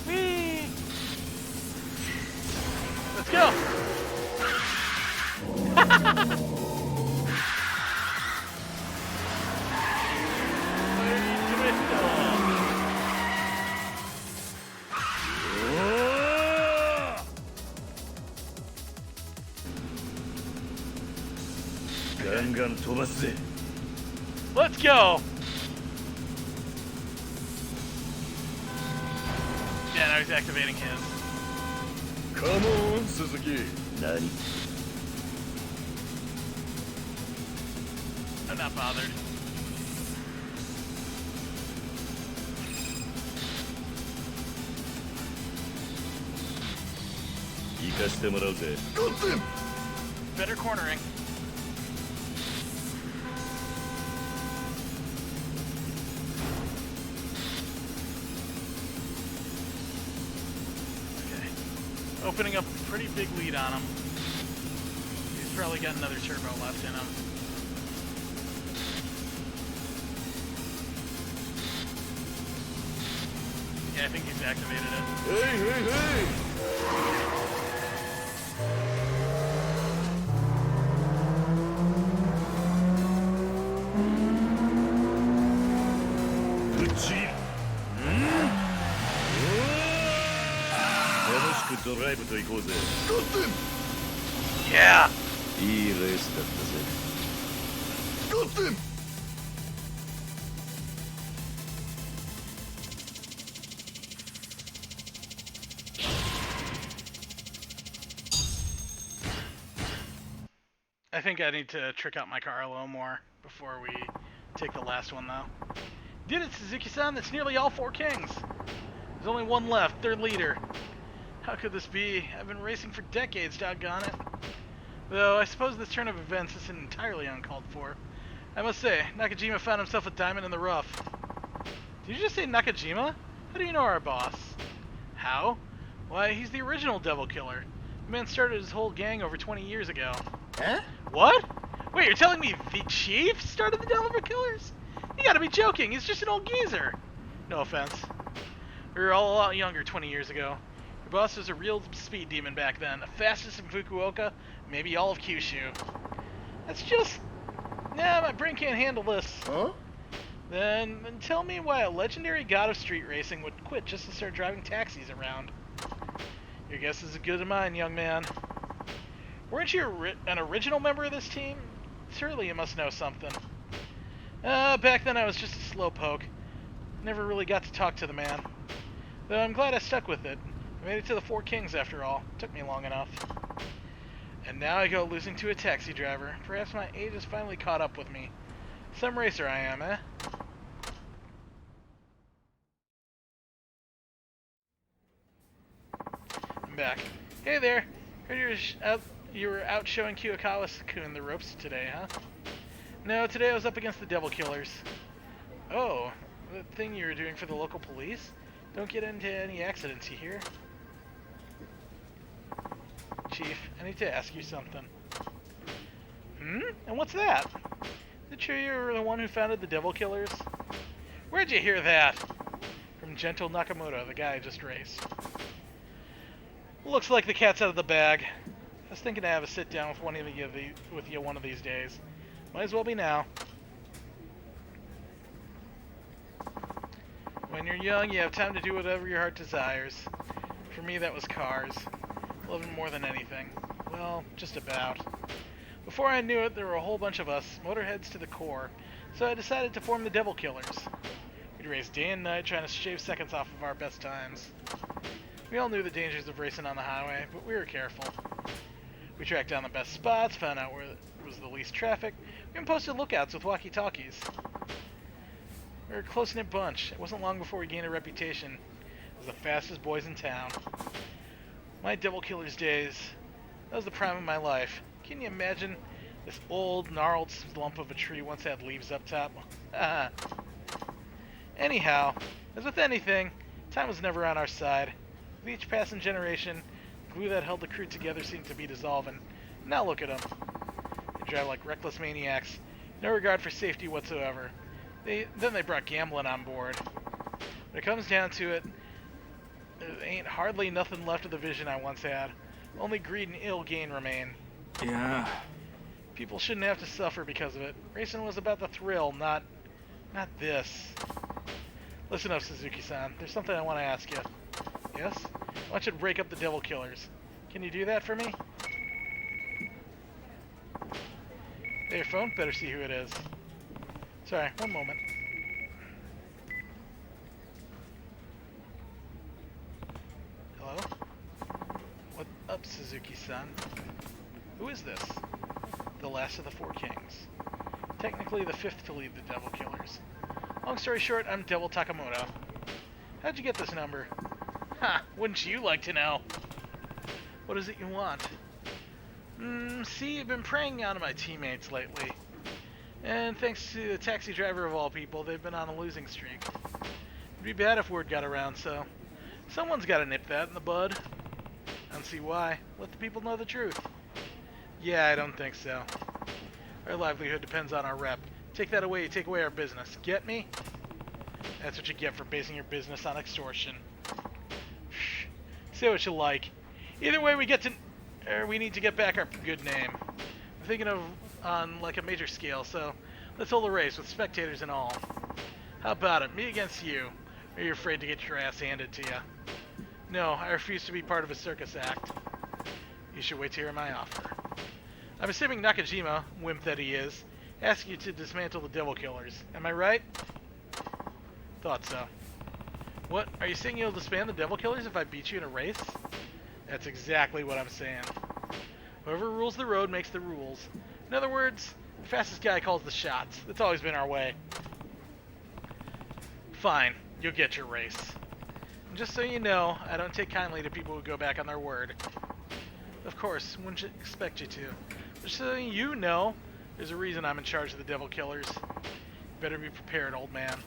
Whee! Let's go! Let's go! Yeah, now he's activating his. Come on, Suzuki. 何 I'm not bothered. Got them! Better cornering. Okay. Opening up a pretty big lead on him. He's probably got another turbo left in him. Yeah, I think he's activated it. Hey, hey, hey! Got them! Yeah! いいレースだったぜ。 Got them! I think I need to trick out my car a little more before we take the last one, though. Did it, Suzuki-san? That's nearly all 4 kings. There's only one left, third leader. How could this be? I've been racing for decades, doggone it. Though, I suppose this turn of events isn't entirely uncalled for. I must say, Nakajima found himself a diamond in the rough. Did you just say Nakajima? How do you know our boss? How? Why, he's the original Devil Killer. The man started his whole gang over 20 years ago. Huh? What? Wait, you're telling me the Chief started the Devil Killers? You gotta be joking, he's just an old geezer. No offense. We were all a lot younger 20 years ago. Your boss was a real speed demon back then, the fastest in Fukuoka, maybe all of Kyushu. That's just... Nah, my brain can't handle this. Huh? Then tell me why a legendary god of street racing would quit just to start driving taxis around. Your guess is as good as mine, young man. Weren't you an original member of this team? Surely you must know something. Back then I was just a slowpoke. Never really got to talk to the man. Though I'm glad I stuck with it. I made it to the 4 Kings after all. Took me long enough. And now I go losing to a taxi driver. Perhaps my age has finally caught up with me. Some racer I am, eh? I'm back. Hey there. Heard you were out showing Kiyokawa-kun the ropes today, huh? No, today I was up against the Devil Killers. Oh, the thing you were doing for the local police? Don't get into any accidents, you hear? Chief, I need to ask you something. Hmm? And what's that? Is it true you were the one who founded the Devil Killers? Where'd you hear that? From Gentle Nakamoto, the guy I just raced. Looks like the cat's out of the bag. I was thinking to have a sit down with you one of these days. Might as well be now. When you're young, you have time to do whatever your heart desires. For me, that was cars. Love them more than anything. Well, just about. Before I knew it, there were a whole bunch of us, motorheads to the core, so I decided to form the Devil Killers. We'd We'd race day and night trying to shave seconds off of our best times. We all knew the dangers of racing on the highway, but we were careful. We tracked down the best spots, found out where was the least traffic. We even posted lookouts with walkie-talkies. We were a close-knit bunch. It wasn't long before we gained a reputation as the fastest boys in town. My Devil Killers days, that was the prime of my life. Can you imagine? This old, gnarled lump of a tree once had leaves up top. Anyhow, as with anything, time was never on our side. With each passing generation, the glue that held the crew together seemed to be dissolving. Now look at them. They drive like reckless maniacs, no regard for safety whatsoever. Then they brought gambling on board. When it comes down to it, there ain't hardly nothing left of the vision I once had. Only greed and ill gain remain. Yeah. People shouldn't have to suffer because of it. Racing was about the thrill, not this. Listen up, Suzuki-san. There's something I want to ask you. Yes? I want you to break up the Devil Killers. Can you do that for me? Hey, your phone? Better see who it is. Sorry, one moment. Hello? What up, Suzuki-san? Who is this? The last of the Four Kings. Technically the fifth to lead the Devil Killers. Long story short, I'm Devil Takamoto. How'd you get this number? Ha! Wouldn't you like to know? What is it you want? See, I've been preying on my teammates lately. And thanks to the taxi driver of all people, they've been on a losing streak. It'd be bad if word got around, so someone's got to nip that in the bud. I don't see why. Let the people know the truth. Yeah, I don't think so. Our livelihood depends on our rep. Take that away, you take away our business. Get me? That's what you get for basing your business on extortion. Shh. Say what you like. Either way, we need to get back our good name. I'm thinking of on like a major scale, so let's hold a race with spectators and all. How about it? Me against you. Or are you afraid to get your ass handed to you? No, I refuse to be part of a circus act. You should wait to hear my offer. I'm assuming Nakajima, wimp that he is, asked you to dismantle the Devil Killers. Am I right? Thought so. What? Are you saying you'll disband the Devil Killers if I beat you in a race? That's exactly what I'm saying. Whoever rules the road makes the rules. In other words, the fastest guy calls the shots. That's always been our way. Fine, you'll get your race. And just so you know, I don't take kindly to people who go back on their word. Of course, wouldn't expect you to. But so you know, there's a reason I'm in charge of the Devil Killers. You better be prepared, old man.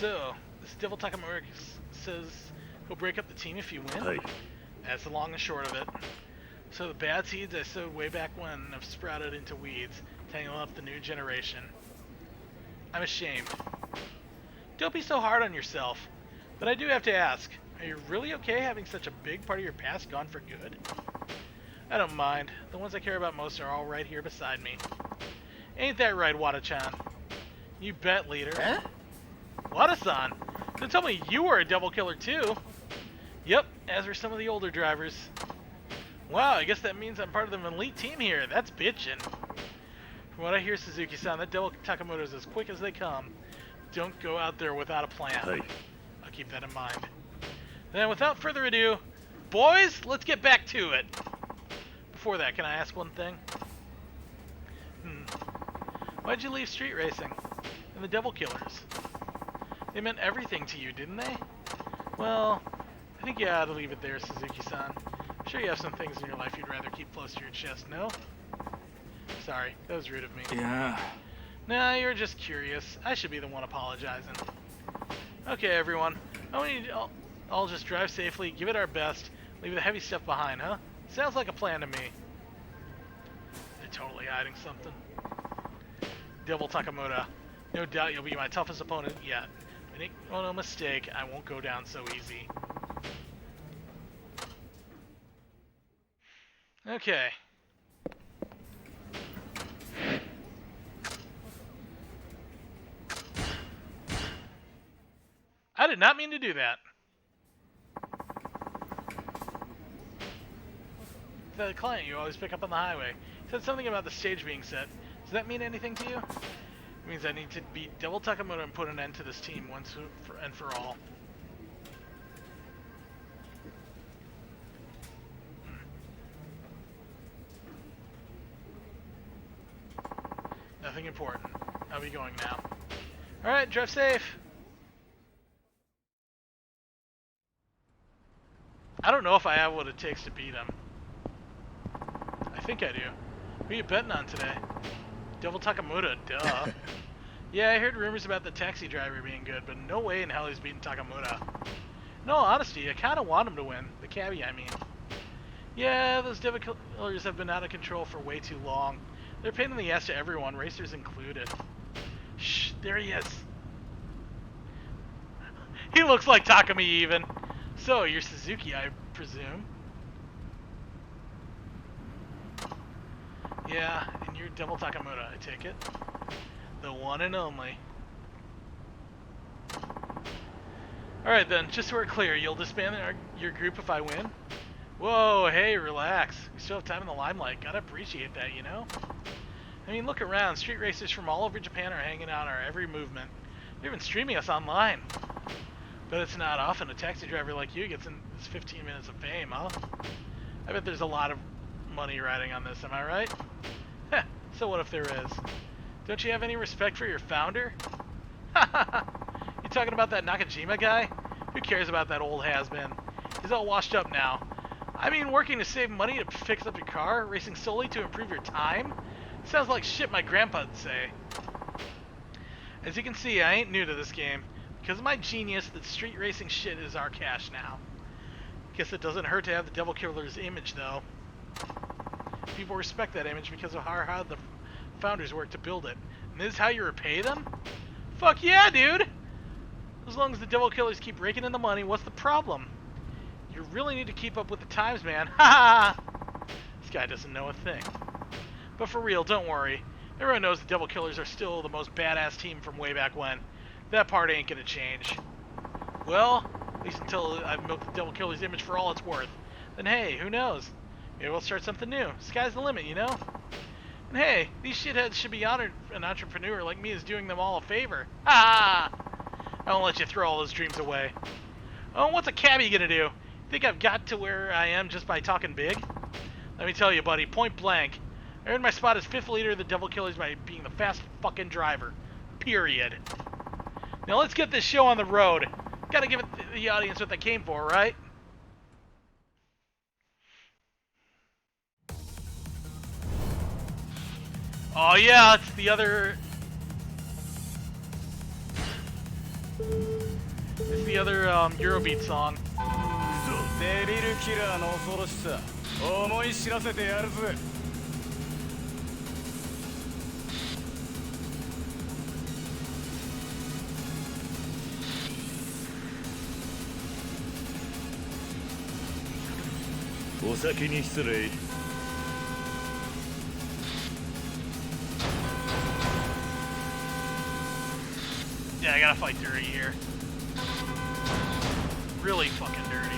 So, this Devil Takamoto says he'll break up the team if you win. Hey. That's the long and short of it. So the bad seeds I sowed way back when have sprouted into weeds, tangling up the new generation. I'm ashamed. Don't be so hard on yourself. But I do have to ask, are you really okay having such a big part of your past gone for good? I don't mind. The ones I care about most are all right here beside me. Ain't that right, Wada-chan? You bet, leader. Huh? Wada-san? Don't tell me you were a Devil Killer too. Yep, as were some of the older drivers. Wow, I guess that means I'm part of the elite team here. That's bitchin'. From what I hear, Suzuki-san, that Devil Takamoto's as quick as they come. Don't go out there without a plan. Hey. I'll keep that in mind. Then without further ado, boys, let's get back to it. Before that, can I ask one thing? Why'd you leave street racing? And the Devil Killers? They meant everything to you, didn't they? Well, I think you ought to leave it there, Suzuki-san. I'm sure you have some things in your life you'd rather keep close to your chest, no? Sorry, that was rude of me. Yeah. Nah, you're just curious. I should be the one apologizing. Okay, everyone. I want you to all just drive safely, give it our best, leave the heavy stuff behind, huh? Sounds like a plan to me. They're totally hiding something. Devil Takamoto, no doubt you'll be my toughest opponent yet. Make no mistake, I won't go down so easy. Okay. I did not mean to do that. the client you always pick up on the highway. He said something about the stage being set. Does that mean anything to you? It means I need to beat Devil Takamoto and put an end to this team once and for all. Nothing important. I'll be going now. Alright, drive safe! I don't know if I have what it takes to beat him. I think I do. Who are you betting on today? Devil Takamoto, duh. Yeah, I heard rumors about the taxi driver being good, but no way in hell he's beating Takamoto. No, honesty, I kinda want him to win. The cabbie, I mean. Yeah, those devil killers have been out of control for way too long. They're a pain in the ass to everyone, racers included. Shh, there he is. He looks like Takumi even. So, you're Suzuki, I presume. Yeah, and you're Devil Takamoto, I take it. The one and only. Alright then, just so we're clear, you'll disband your group if I win? Whoa, hey, relax. We still have time in the limelight. Gotta appreciate that, you know? I mean, look around. Street racers from all over Japan are hanging out our every movement. They're even streaming us online. But it's not often a taxi driver like you gets in this 15 minutes of fame, huh? I bet there's a lot of money riding on this, am I right? Heh, so what if there is? Don't you have any respect for your founder? You talking about that Nakajima guy? Who cares about that old has-been? He's all washed up now. I mean, working to save money to fix up your car? Racing solely to improve your time? Sounds like shit my grandpa'd say. As you can see, I ain't new to this game. Because of my genius, the street racing shit is our cash now. Guess it doesn't hurt to have the Devil Killer's image, though. People respect that image because of how hard the founders worked to build it. And this is how you repay them? Fuck yeah, dude! As long as the Devil Killers keep raking in the money, what's the problem? You really need to keep up with the times, man. Ha ha! This guy doesn't know a thing. But for real, don't worry. Everyone knows the Devil Killers are still the most badass team from way back when. That part ain't gonna change. Well, at least until I've milked the Devil Killer's image for all it's worth. Then hey, who knows? Maybe we'll start something new. Sky's the limit, you know? And hey, these shitheads should be honored an entrepreneur like me is doing them all a favor. Ha ha! I won't let you throw all those dreams away. Oh, what's a cabbie gonna do? Think I've got to where I am just by talking big? Let me tell you, buddy, point blank. I earned my spot as 5th leader of the Devil Killers by being the fast fucking driver. Period. Now let's get this show on the road. Gotta give it the audience what they came for, right? Oh yeah, it's the other... It's the other Eurobeat song. デビルキラーの恐ろしさ思い知らせてやるぜお先に失礼 Yeah, I gotta fight dirty here. Really fucking dirty.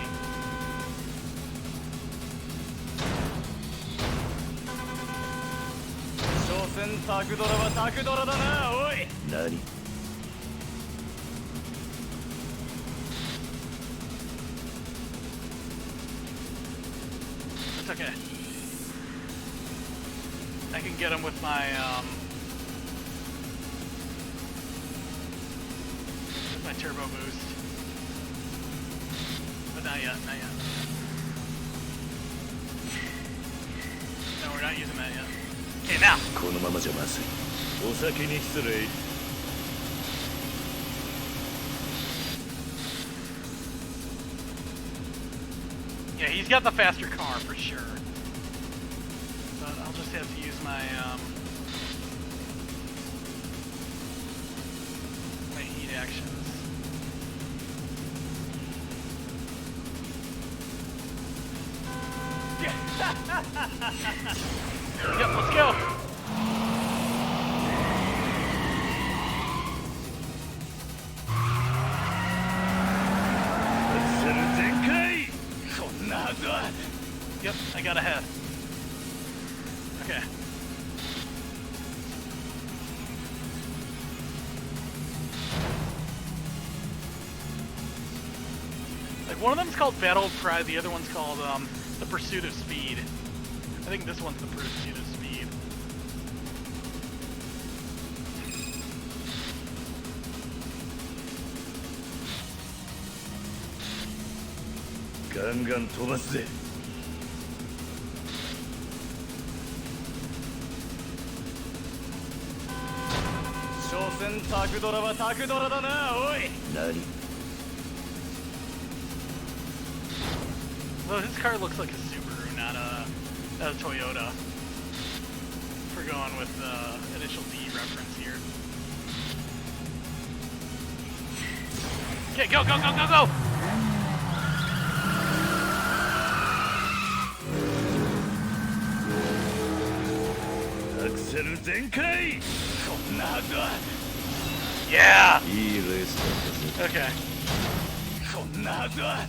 何 It's okay. I can get him with my turbo boost. But not yet, not yet. No, we're not using that yet. Okay, now. このままじゃまずいお先に失礼 Yeah, he's got the faster car for sure. But I'll just have to use my my heat actions. Yep, let's go. Yep, I got ahead. Like, one of them's called Battle of Pride, the other one's called The Pursuit of Speed. I think this one's The Pursuit of Speed.ガンガン飛ばすぜ。所詮タクドラはタクドラだな、おい。何？ Well, his car looks like a Subaru, not a Toyota. If we're going with the initial D reference here. Okay, go, go, go, go, go! Axel 全開。こんなはずは Yeah! いいレースだったぜ。 Okay. こんなはずは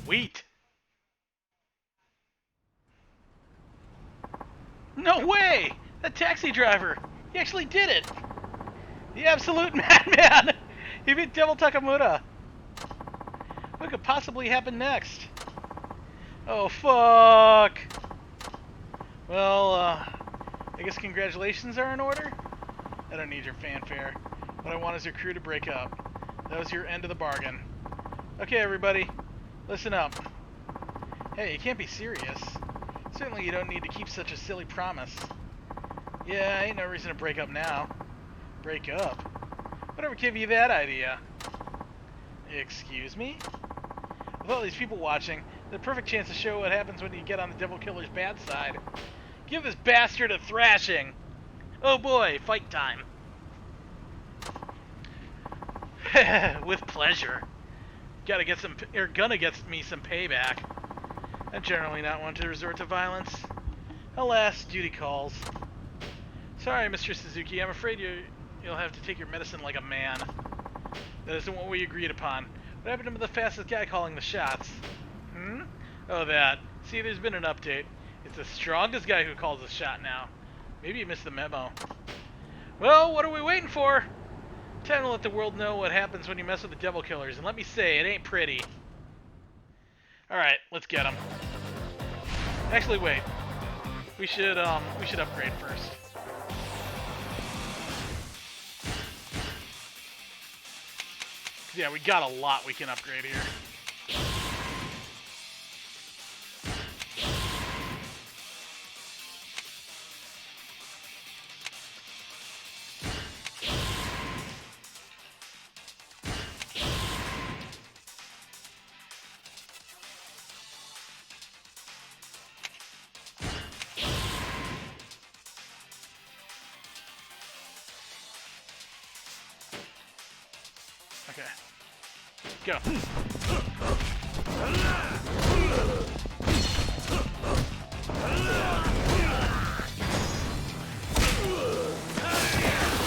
Sweet! No way! That taxi driver! He actually did it! The absolute madman! He beat Devil Takamura! What could possibly happen next? Oh, fuck! Well, I guess congratulations are in order? I don't need your fanfare. What I want is your crew to break up. That was your end of the bargain. Okay, everybody. Listen up. Hey, you can't be serious. Certainly you don't need to keep such a silly promise. Yeah, ain't no reason to break up now. Break up? Whatever gave you that idea? Excuse me? With all these people watching, the perfect chance to show what happens when you get on the Devil Killer's bad side. Give this bastard a thrashing! Oh boy, fight time. With pleasure. Gonna get me some payback. I'm generally not one to resort to violence. Alas, duty calls. Sorry, Mr. Suzuki, I'm afraid you'll have to take your medicine like a man. That isn't what we agreed upon. What happened to the fastest guy calling the shots? Oh, that. See, there's been an update. It's the strongest guy who calls the shot now. Maybe you missed the memo. Well, what are we waiting for? Time to let the world know what happens when you mess with the Devil Killers, and let me say, it ain't pretty. Alright, let's get them. Actually, wait. We should upgrade first. Yeah, we got a lot we can upgrade here. Okay. Go.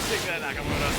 Take that, Nakamura.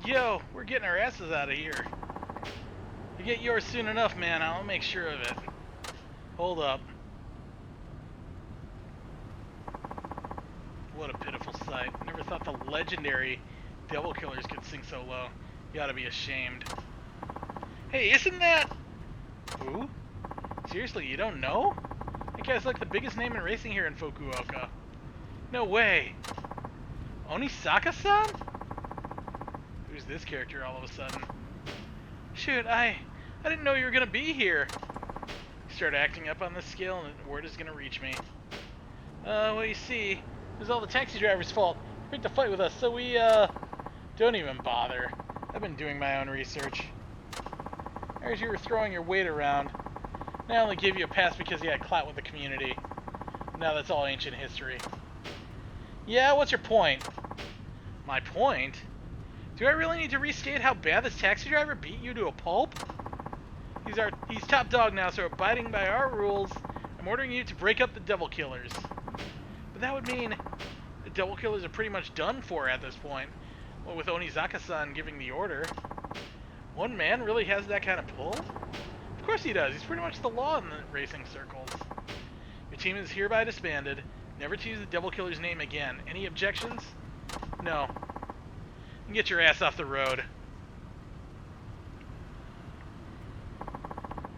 Yo, we're getting our asses out of here. You get yours soon enough, man. I'll make sure of it. Hold up. What a pitiful sight. Never thought the legendary Devil Killers could sink so low. You gotta be ashamed. Hey, isn't that... Who? Seriously, you don't know? That guy's like the biggest name in racing here in Fukuoka. No way. Onisaka-san? Who's this character all of a sudden? Shoot, I didn't know you were gonna be here. You start acting up on this scale and word is gonna reach me. Well, you see, it was all the taxi driver's fault. He picked a fight with us, so we, don't even bother. I've been doing my own research. I heard you were throwing your weight around. And I only gave you a pass because you had clout with the community. Now that's all ancient history. Yeah, what's your point? My point? Do I really need to restate how bad this taxi driver beat you to a pulp? He's top dog now, so abiding by our rules, I'm ordering you to break up the Devil Killers. But that would mean the Devil Killers are pretty much done for at this point. Well, with Onizaka-san giving the order. One man really has that kind of pull? Of course he does. He's pretty much the law in the racing circles. Your team is hereby disbanded. Never to use the Devil Killer's name again. Any objections? No. You get your ass off the road.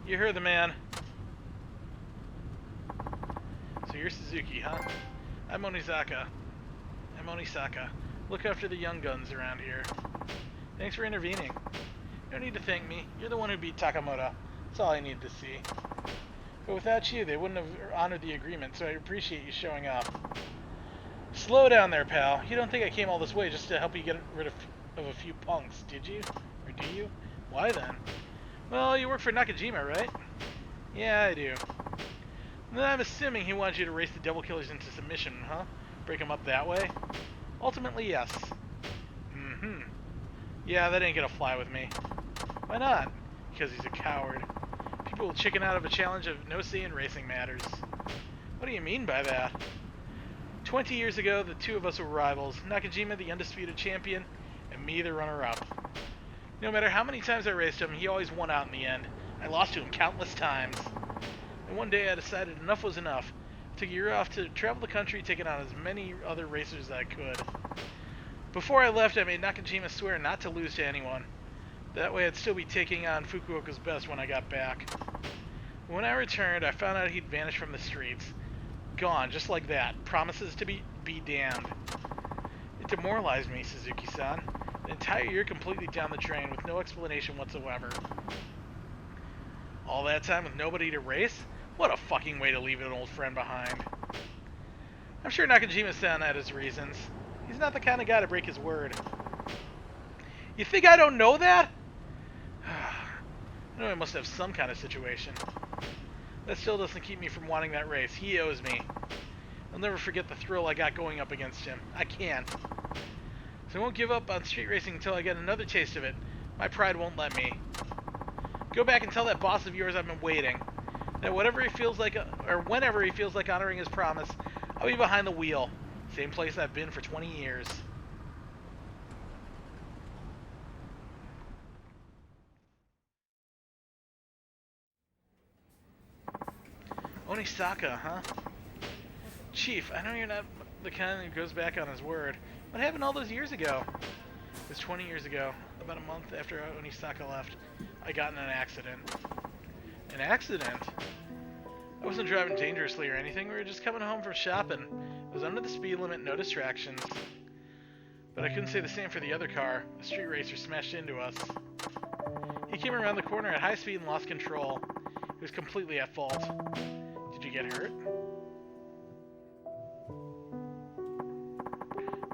You heard the man. So you're Suzuki, huh? I'm Onizaka. I'm Onisaka. Look after the young guns around here. Thanks for intervening. You don't need to thank me. You're the one who beat Takamoto. That's all I need to see. But without you, they wouldn't have honored the agreement, so I appreciate you showing up. Slow down there, pal. You don't think I came all this way just to help you get rid of a few punks, did you? Or do you? Why then? Well, you work for Nakajima, right? Yeah, I do. Then I'm assuming he wants you to race the Devil Killers into submission, huh? Break them up that way? Ultimately, yes. Mm-hmm. Yeah, that ain't gonna fly with me. Why not? Because he's a coward. People will chicken out of a challenge of no say in racing matters. What do you mean by that? 20 years ago, the two of us were rivals. Nakajima, the undisputed champion, and me, the runner-up. No matter how many times I raced him, he always won out in the end. I lost to him countless times. And one day I decided enough was enough. I took a year off to travel the country, taking on as many other racers as I could. Before I left, I made Nakajima swear not to lose to anyone. That way I'd still be taking on Fukuoka's best when I got back. When I returned, I found out he'd vanished from the streets. Gone, just like that. Promises to be damned. It demoralized me, Suzuki-san. An entire year completely down the drain with no explanation whatsoever. All that time with nobody to race? What a fucking way to leave an old friend behind. I'm sure Nakajima-san had his reasons. He's not the kind of guy to break his word. You think I don't know that? I know I must have some kind of situation. That still doesn't keep me from wanting that race. He owes me. I'll never forget the thrill I got going up against him. I can't. So I won't give up on street racing until I get another taste of it. My pride won't let me. Go back and tell that boss of yours I've been waiting. That whatever he feels like, or whenever he feels like honoring his promise, I'll be behind the wheel. Same place I've been for 20 years. Onisaka, huh? Chief, I know you're not the kind who goes back on his word. What happened all those years ago? It was 20 years ago, about a month after Onisaka left. I got in an accident. An accident? I wasn't driving dangerously or anything. We were just coming home from shopping. It was under the speed limit, no distractions. But I couldn't say the same for the other car. A street racer smashed into us. He came around the corner at high speed and lost control. He was completely at fault. Did you get hurt?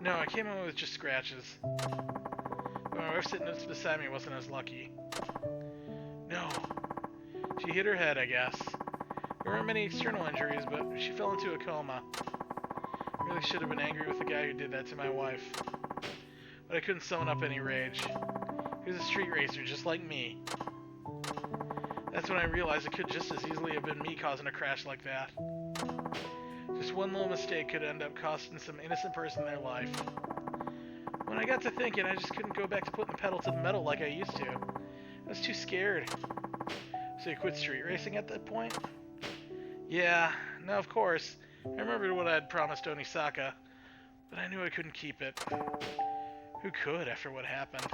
No, I came home with just scratches. But my wife sitting beside me wasn't as lucky. No. She hit her head, I guess. There weren't many external injuries, but she fell into a coma. I really should have been angry with the guy who did that to my wife. But I couldn't summon up any rage. He was a street racer, just like me. That's when I realized it could just as easily have been me causing a crash like that. Just one little mistake could end up costing some innocent person their life. When I got to thinking, I just couldn't go back to putting the pedal to the metal like I used to. I was too scared. So you quit street racing at that point? Yeah, no, of course. I remembered what I had promised Onisaka, but I knew I couldn't keep it. Who could after what happened?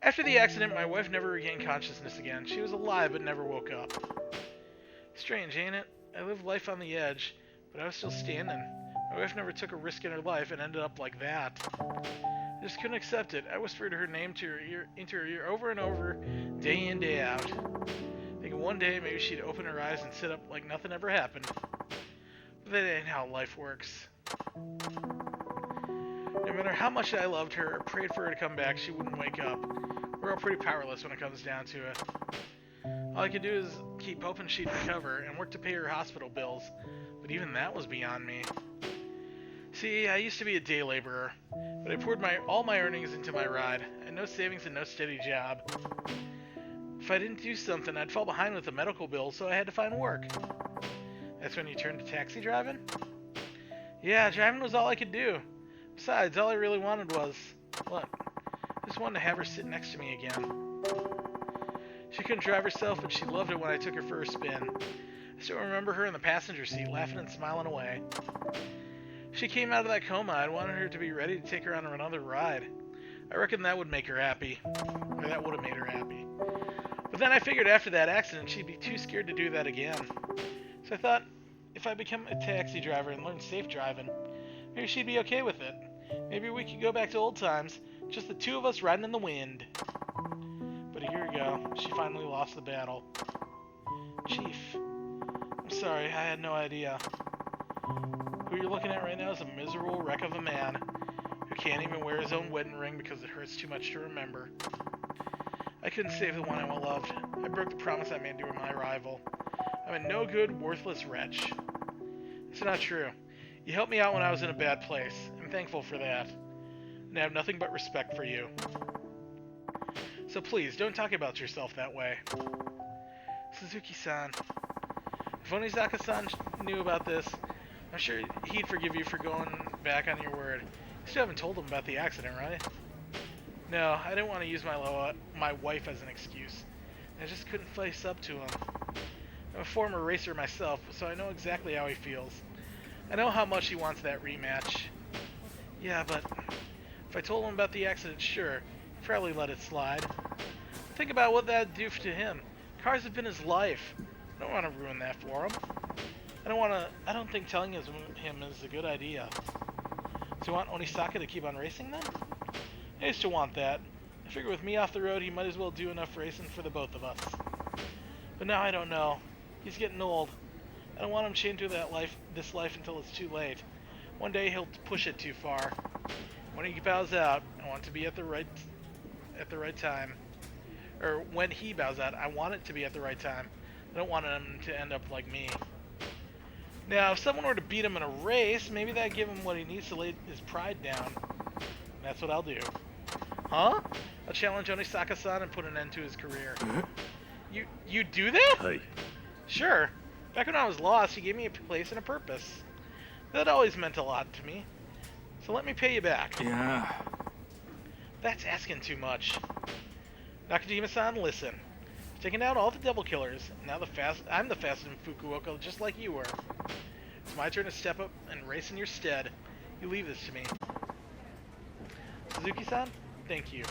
After the accident, my wife never regained consciousness again. She was alive but never woke up. Strange, ain't it? I lived life on the edge, but I was still standing. My wife never took a risk in her life and ended up like that. I just couldn't accept it. I whispered her name into her ear over and over, day in, day out. Thinking one day maybe she'd open her eyes and sit up like nothing ever happened. But that ain't how life works. No matter how much I loved her or prayed for her to come back, she wouldn't wake up. We're all pretty powerless when it comes down to it. All I could do is keep hoping she'd recover and work to pay her hospital bills, but even that was beyond me. See, I used to be a day laborer, but I poured all my earnings into my ride. I had no savings and no steady job. If I didn't do something, I'd fall behind with the medical bills, so I had to find work. That's when you turned to taxi driving? Yeah, driving was all I could do. Besides, all I really wanted was... what? I just wanted to have her sit next to me again. She couldn't drive herself, but she loved it when I took her for a spin. I still remember her in the passenger seat, laughing and smiling away. She came out of that coma. I wanted her to be ready to take her on another ride. I reckon that would make her happy. Or that would have made her happy. But then I figured after that accident, she'd be too scared to do that again. So I thought, if I become a taxi driver and learn safe driving, maybe she'd be okay with it. Maybe we could go back to old times, just the two of us riding in the wind. But a year ago, she finally lost the battle. Chief, I'm sorry, I had no idea. Who you're looking at right now is a miserable wreck of a man who can't even wear his own wedding ring because it hurts too much to remember. I couldn't save the one I loved. I broke the promise I made to my rival. I'm a no-good, worthless wretch. It's not true. You helped me out when I was in a bad place. I'm thankful for that. And I have nothing but respect for you. So please, don't talk about yourself that way. Suzuki-san. If Onisaka-san knew about this, I'm sure he'd forgive you for going back on your word. You still haven't told him about the accident, right? No, I didn't want to use my wife as an excuse. I just couldn't face up to him. I'm a former racer myself, so I know exactly how he feels. I know how much he wants that rematch. Yeah, but if I told him about the accident, sure, he'd probably let it slide. Think about what that'd do to him. Cars have been his life. I don't want to ruin that for him. I don't think telling him is a good idea. So you want Onisaka to keep on racing then? I used to want that. I figure with me off the road, he might as well do enough racing for the both of us. But now I don't know. He's getting old. I don't want him chained to this life until it's too late. One day he'll push it too far. When he bows out, I want to be at the right time. Or when he bows out, I want it to be at the right time. I don't want him to end up like me. Now, if someone were to beat him in a race, maybe that'd give him what he needs to lay his pride down. And that's what I'll do. Huh? I'll challenge Onisaka-san and put an end to his career. You do that? Hi. Sure. Back when I was lost, he gave me a place and a purpose. That always meant a lot to me. So let me pay you back. Yeah. That's asking too much. Nakajima-san, listen. I've taken out all the devil killers. Now I'm the fastest in Fukuoka, just like you were. It's my turn to step up and race in your stead. You leave this to me. Suzuki-san, thank you.